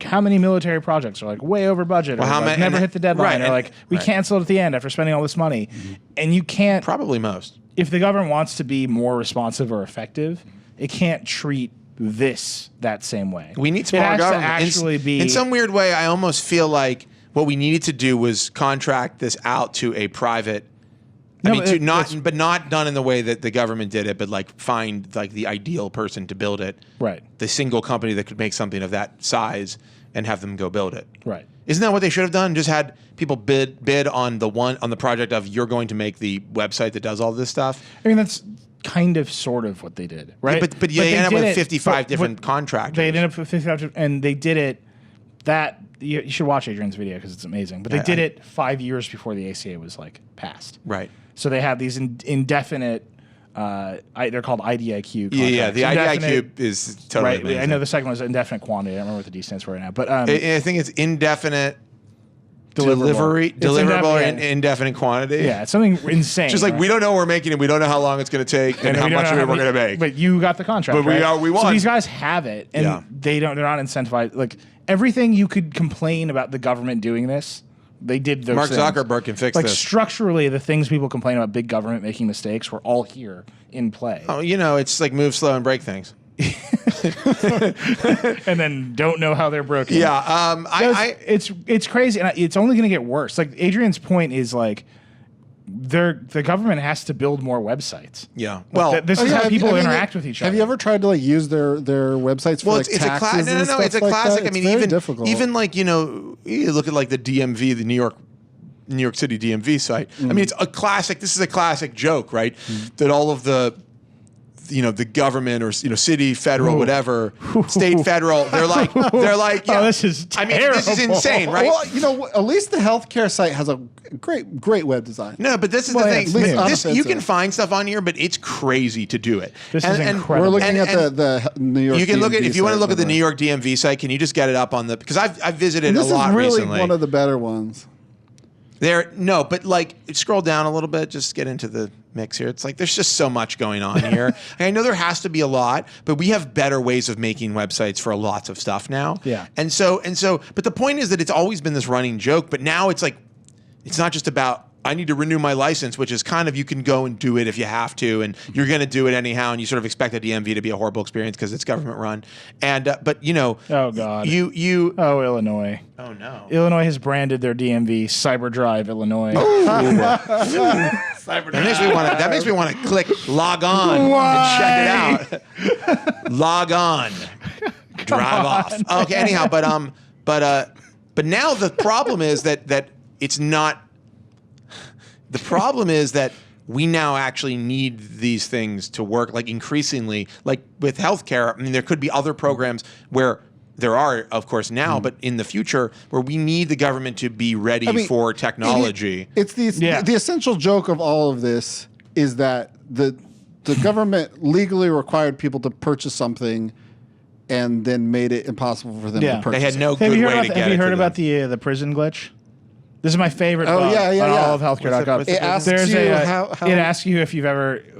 how many military projects are like way over budget or like never hit the deadline or like we canceled at the end after spending all this money, and you can't. Probably most. If the government wants to be more responsive or effective, it can't treat this that same way. We need smaller government. Actually, in some weird way, I almost feel like what we needed to do was contract this out to a private. But not done in the way that the government did it, but like find like the ideal person to build it. Right. The single company that could make something of that size and have them go build it. Right. Isn't that what they should have done? Just had people bid on the project of you're going to make the website that does all this stuff. I mean, that's kind of sort of what they did, right? Yeah, but they ended up with 55 different contractors. They ended up with 55, and they did it. You should watch Adrian's video because it's amazing. But they did it 5 years before the ACA was like passed. Right. So they have these indefinite. They're called IDIQ contracts. Yeah. The IDIQ is totally amazing. I know the second one is indefinite quantity. I don't remember what the D stands for right now, but I think it's indefinite deliverable or indefinite quantity. Yeah, it's something insane. Just like we don't know what we're making, and we don't know how long it's going to take, and how much of it we're going to make. But you got the contract. But we won. So these guys have it, and they're not incentivized. Like everything you could complain about the government doing this. They did those Mark things. Zuckerberg can fix like this. Structurally, the things people complain about big government making mistakes were all here in play. Oh, it's like move slow and break things. And then don't know how they're broken. Yeah, it's crazy, and it's only going to get worse. Like Adrian's point is like, the government has to build more websites. Yeah. Well, this is how people interact with each other. Have you ever tried to like use their websites for it's taxes? It's a classic. That? I mean, very even difficult. Even like you look at like the DMV, the New York City DMV site. I mean, it's a classic. This is a classic joke, right? That all of the the government or city, federal, whatever, state, federal. They're like, yeah. this is terrible. This is insane, right? Well, at least the healthcare site has a great web design. No, but this is Well, the yeah, thing. at least But this, you unoffensive. can find stuff on here, but it's crazy to do it. This is incredible. We're looking And- at the New York. You can look at DMV if you want to site, look at the by New way. York DMV site. Can you just get it up on the because I've visited This a lot is really recently. one of the better ones. No, but like scroll down a little bit, just get into the mix here. It's like there's just so much going on here. And I know there has to be a lot, but we have better ways of making websites for lots of stuff now. Yeah. And so, but the point is that it's always been this running joke, but now it's like, it's not just about I need to renew my license, which is kind of you can go and do it if you have to, and you're going to do it anyhow, and you sort of expect the DMV to be a horrible experience because it's government run. And but oh God, you oh Illinois. oh no. Illinois has branded their DMV CyberDrive Illinois. That makes me want to click log on and check it out. Log on, drive off. Okay. Anyhow, but now the problem is that it's not. The problem is that we now actually need these things to work. Like increasingly, like with healthcare. I mean, there could be other programs where. There are, of course, now, but in the future, where we need the government to be ready for technology. It's the essential joke of all of this is that the government legally required people to purchase something, and then made it impossible for them to purchase. They had no Have good you way heard to about, get have it you heard to about them. the prison glitch? This is my favorite. Oh, bug yeah, on all of Healthcare.gov. It asks There's you a how it asks you if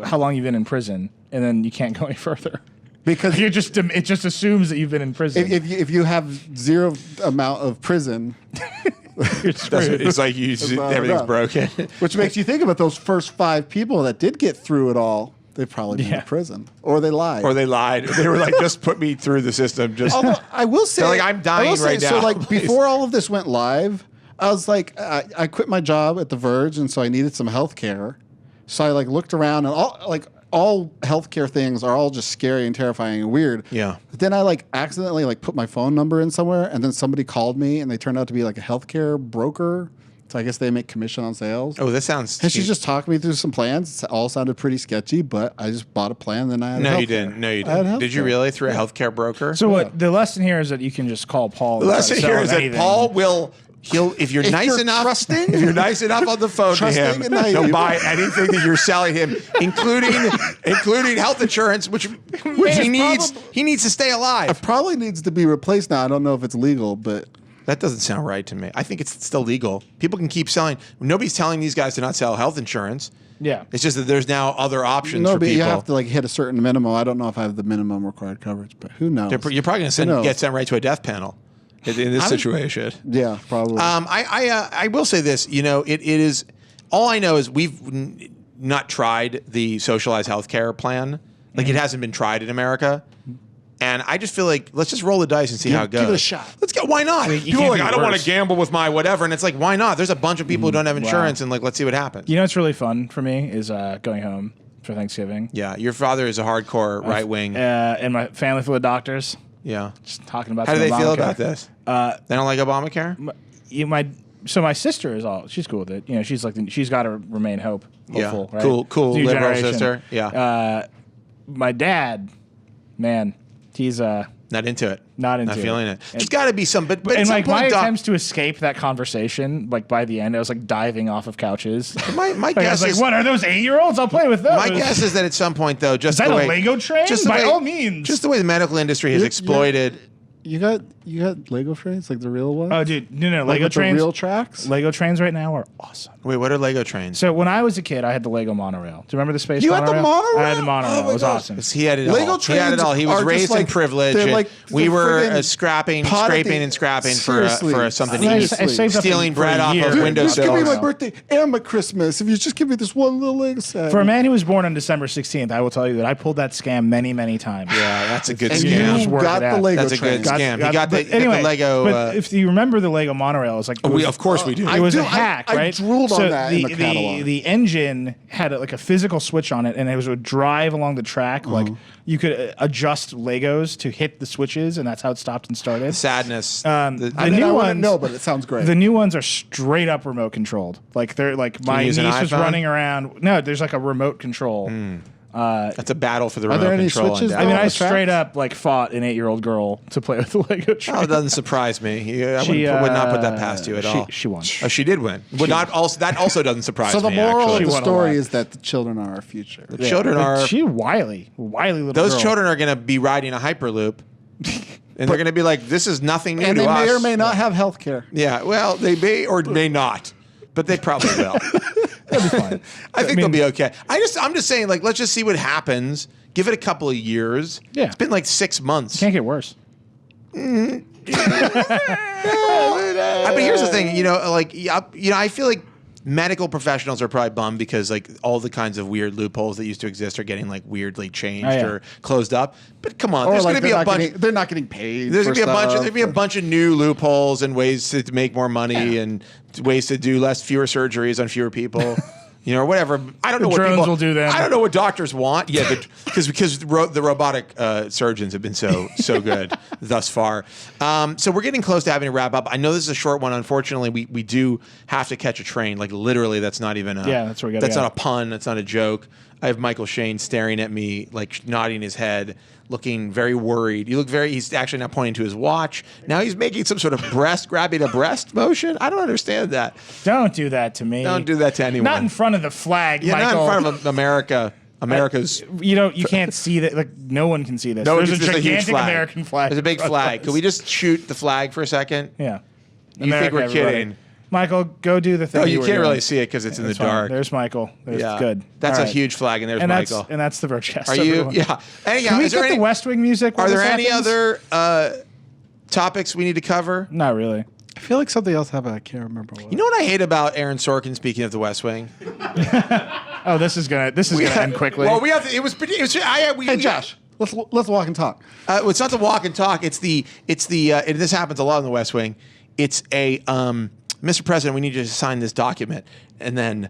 how long you've been in prison, and then you can't go any further. because It just assumes that you've been in prison. if you have zero amount of prison, You're screwed. It's like everything's broken. which makes you think about those first 5 people that did get through it all. They've probably been in prison, or they lied. Or they lied. They were like, just put me through the system. Just Although I will say, They're like, I'm dying I will say, right So now, like please. before all of this went live, I was like, I quit my job at the Verge, and so I needed some health care. So I like looked around, and all healthcare things are all just scary and terrifying and weird. Yeah. But then I like accidentally like put my phone number in somewhere, and then somebody called me, and they turned out to be like a healthcare broker. So I guess they make commission on sales. Oh, this sounds. And she just talked me through some plans. It all sounded pretty sketchy, but I just bought a plan. Then I had No, healthcare. you didn't. No, you I had didn't. Did you healthcare. really through a healthcare broker? So what? The lesson here is that you can just call Paul. The lesson here is that Paul will. If you're nice you're enough, trusting- if you're nice enough on the phone to Trusting him, and naive. he'll buy anything that you're selling him, including health insurance, which he needs. He needs to stay alive. It probably needs to be replaced now. I don't know if it's legal, but That doesn't sound right to me. I think it's still legal. People can keep selling. Nobody's telling these guys to not sell health insurance. Yeah. It's just that there's now other options no, for but people. you have to like hit a certain minimum. I don't know if I have the minimum required coverage, but who knows? You're probably going to knows? get sent right to a death panel in this situation. Yeah, probably. I will say this. It is. All I know is we've not tried the socialized healthcare plan. Like it hasn't been tried in America. And I just feel like let's just roll the dice and see how it goes. give it a shot. Let's go. Why not? you People are can't like, do I don't want worse. to gamble with my whatever, and it's like, why not? There's a bunch of people who don't have insurance, and like, let's see what happens. You know what's really fun for me is going home for Thanksgiving. Yeah, your father is a hardcore right wing. And my family full of doctors. Yeah. Just talking about How do some they feel Obamacare. about this? They don't like Obamacare. My sister is she's cool with it. She's like she's got to remain hopeful. Yeah. Right? Cool New liberal generation. sister. Yeah. My dad, man, he's Not into it. Not into Not it. feeling it. And- There's got to be some, but at and some like my point, Doc, attempts to escape that conversation, like by the end, I was like diving off of couches. my Like, I guess was like, is "What are those 8-year-olds? I'll play with those." my guess is that at some point though, just Is that the a way Lego train? just the By way- all means. just the way the medical industry has You're- exploited. you got Lego trains, like the real ones? Oh, dude, no, Like Lego with the trains. real tracks? Lego trains right now are awesome. Wait, what are Lego trains? So when I was a kid, I had the Lego monorail. Do you remember the space You had monorail? the monorail? I had the monorail. Oh my It was gosh. awesome. He had it Lego all. He had it trains all. He was are just raised in like- privilege. they're and like we the were friggin' scrapping pot at and the- scrapping Seriously. for something to I eat. saved up Stealing for bread a off year. of Dude, windowsills. Just give me my Monorail. birthday and my Christmas. If you just give me this one little Lego set. For a man who was born on December 16th, I will tell you that I pulled that scam many, many times. Yeah, that's a good and scam. you work got it the out. Lego That's a good train. scam. He got the Lego. But if you remember the Lego monorail, it was like Of course we do. It was do. a hack, I right? drooled on that in the the catalog. the engine had like a physical switch on it, and it would drive along the track. Like you could adjust Legos to hit the switches, and that's how it stopped and started. Sadness. The I new wouldn't ones, know, but it sounds great. The new ones are straight up remote controlled. Like they're like my use niece an was iPhone? running around. No, there's like a remote control That's a battle for the Are remote there any control. switches, I mean, I the tracks? straight up like fought an 8-year-old girl to play with the Lego train. Oh, it doesn't surprise me. I She, would not put that past you at all. She won. Oh, she did win. That also doesn't surprise So me. the moral actually. of the won a story lot. is that the children are our future. The children But are. she wily little Those girl. children are going to be riding a hyperloop, and they're going to be like, "This is nothing new And to they us." may or may not have health care. Yeah, well, they may or may not, but they probably will. That'd be fine. I think they'll be okay. I'm just saying, like, let's just see what happens. Give it a couple of years. Yeah. It's been like 6 months. Can't get worse. But here's the thing, I feel like medical professionals are probably bummed because like all the kinds of weird loopholes that used to exist are getting like weirdly changed or closed up. But come on, Or there's like going to be a bunch. they're not getting paid. There's for gonna be a bunch. stuff. There'll be a bunch of new loopholes and ways to make more money and ways to do fewer surgeries on fewer people. Or whatever. I don't know what drones people will do them. I don't know what doctors want. Yeah, because the robotic surgeons have been so good thus far. So we're getting close to having to wrap up. I know this is a short one. Unfortunately, we do have to catch a train. Like literally, that's not even a that's where we gotta that's go. not a pun. That's not a joke. I have Michael Shane staring at me, like nodding his head, looking very worried. He's actually now pointing to his watch. Now he's making some sort of grabbing a breast motion. I don't understand that. Don't do that to me. Don't do that to anyone. Not in front of the flag, Yeah, Michael. not in front of America. America's. You can't see that. Like no one can see this. No, There's a it's just a huge gigantic flag. American flag. There's a big flag. Could we just shoot the flag for a second? Yeah. You think we're everybody. kidding? Michael, go do the thing. No, you were can't doing. really see it because it's in the It's fine. dark. There's Michael. There's Yeah, good. That's All a right. huge flag, and there's and Michael. that's the Vergecast. Are you? everyone. Yeah. Anyhow, Can we is there get any, the West Wing music? Are while there this any happens? other topics we need to cover? Not really. I feel like something else happened. I can't remember what. You know what I hate about Aaron Sorkin? Speaking of the West Wing, Oh, this is gonna end quickly. well, we have. To, it was. Hey, Josh, let's walk and talk. It's not the walk and talk. It's the. And this happens a lot in the West Wing. It's a. Mr. President, we need you to sign this document, and then.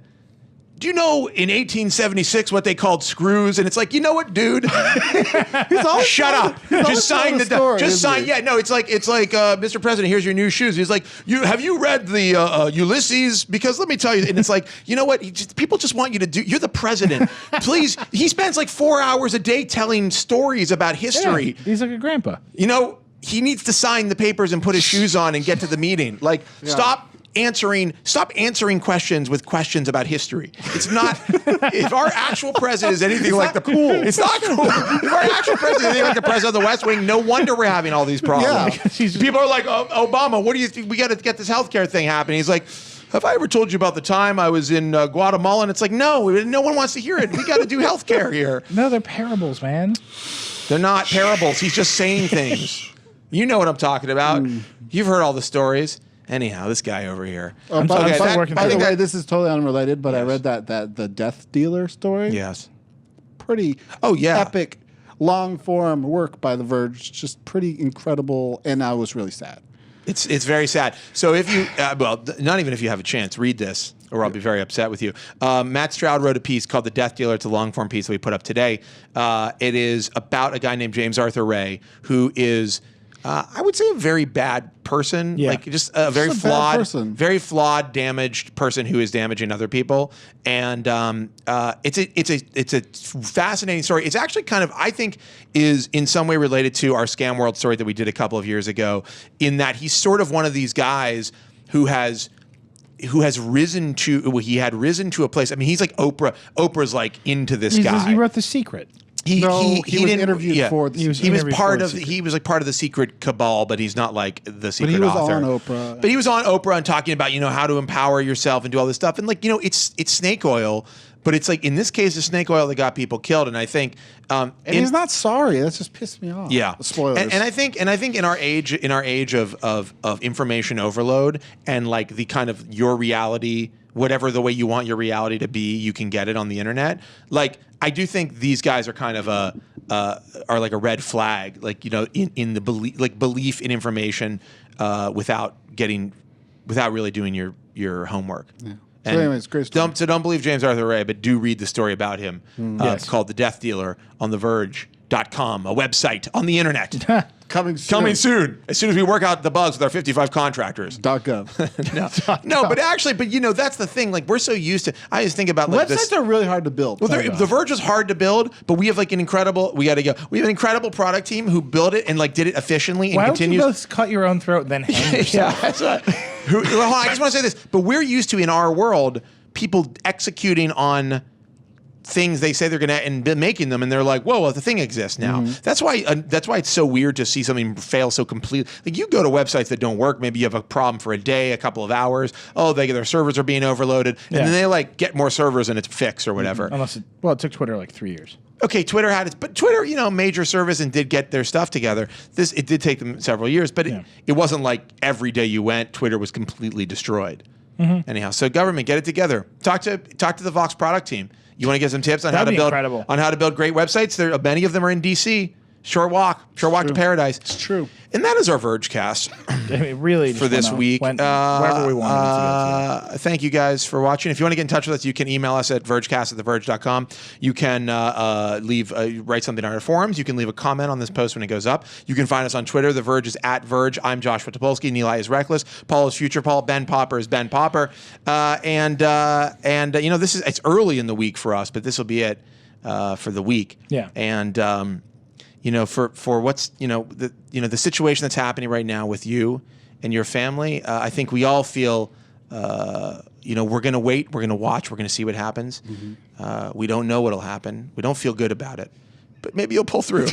Do you know in 1876 what they called screws? And it's like, you know what, dude? Shut up. Just sign the story. Just sign. Yeah, no, it's like Mr. President, here's your new shoes. He's like, have you read the Ulysses? Because let me tell you, and it's like, you know what? People just want you to do. You're the president. Please. He spends like 4 hours a day telling stories about history. Yeah, he's like a grandpa. He needs to sign the papers and put his shoes on and get to the meeting. Like, stop answering questions with questions about history. It's not. If our actual president is anything like the cool, it's not cool. If our actual president is anything like the president of the West Wing, no wonder we're having all these problems. Yeah. People are like, Obama, what do you think? We got to get this healthcare thing happening. He's like, have I ever told you about the time I was in Guatemala? And it's like, no one wants to hear it. We got to do healthcare here. No, they're parables, man. They're not parables. He's just saying things. You know what I'm talking about. You've heard all the stories. Anyhow, this guy over here. I'm still working By through the it. way, this is totally unrelated, but I Yes. read that the death dealer story. Yes. Pretty. Oh, yeah. Epic, long form work by the Verge. Just pretty incredible, and I was really sad. It's very sad. So if you, not even if you have a chance, read this, or I'll be very upset with you. Matt Stroud wrote a piece called "The Death Dealer." It's a long form piece that we put up today. It is about a guy named James Arthur Ray, who is, I would say, a very bad person. Yeah. Like just a very Just a bad flawed, person. very flawed, damaged person who is damaging other people. And it's a fascinating story. It's actually kind of, I think, is in some way related to our Scam World story that we did a couple of years ago, in that he's sort of one of these guys who had risen to a place. I mean, he's like Oprah. Oprah's like into this guy. He wrote The Secret. He was didn't- interviewed yeah. for the He was He was interviewed part for of The he was like part of the secret cabal, but he's not like the secret he was author. on Oprah. But he was on Oprah and talking about how to empower yourself and do all this stuff. And like it's snake oil, but it's like in this case it's snake oil that got people killed. And I think and he's not sorry. That just pissed me off. yeah. Spoilers. And I think in our age of information overload and like the kind of your reality, whatever the way you want your reality to be, you can get it on the internet. Like I do think these guys are kind of are like a red flag, like in the belief in information without really doing your homework. Yeah. And anyways, great story. don't believe James Arthur Ray, but do read the story about him Yes. called "The Death Dealer" on The Verge. Healthcare.gov, a website on the internet. Coming soon. Coming soon. As soon as we work out the bugs with our 55 contractors. .gov. No, but actually, that's the thing. Like, we're so used to. I just think about like Websites are really hard to build. Well, the Verge was hard to build, but we have like an incredible. We have an incredible product team who built it and like did it efficiently and Why continues. don't you both cut your own throat and then hang yourself? Yeah, that's right. Well, I just want to say this, but we're used to in our world people executing on things they say they're going to and making them, and they're like, whoa, well, the thing exists now. That's why it's so weird to see something fail so completely. Like, you go to websites that don't work, maybe you have a problem for a day, a couple of hours, their servers are being overloaded, and then they like get more servers and it's fixed or whatever. It took Twitter like 3 years. Okay, Twitter had it, but Twitter, major service and did get their stuff together. It did take them several years, but it wasn't like every day you went, Twitter was completely destroyed. Anyhow, so government, get it together. Talk to the Vox product team. You want to get some tips on how to build great websites? Many of them are in DC. Short walk to paradise. It's true. And that is our Vergecast Really for this week. Wherever we wanted to go. Thank you guys for watching. If you want to get in touch with us, you can email us at vergecast@theverge.com. You can write something on our forums. You can leave a comment on this post when it goes up. You can find us on Twitter. The Verge is @Verge. I'm Joshua Topolsky. Neil is Reckless. Paul is Future Paul. Ben Popper is Ben Popper. It's early in the week for us, but this will be it for the week. Yeah. And for what's the situation that's happening right now with you and your family, I think we all feel we're going to wait, we're going to watch, we're going to see what happens. We don't know what'll happen. We don't feel good about it, but maybe you'll pull through.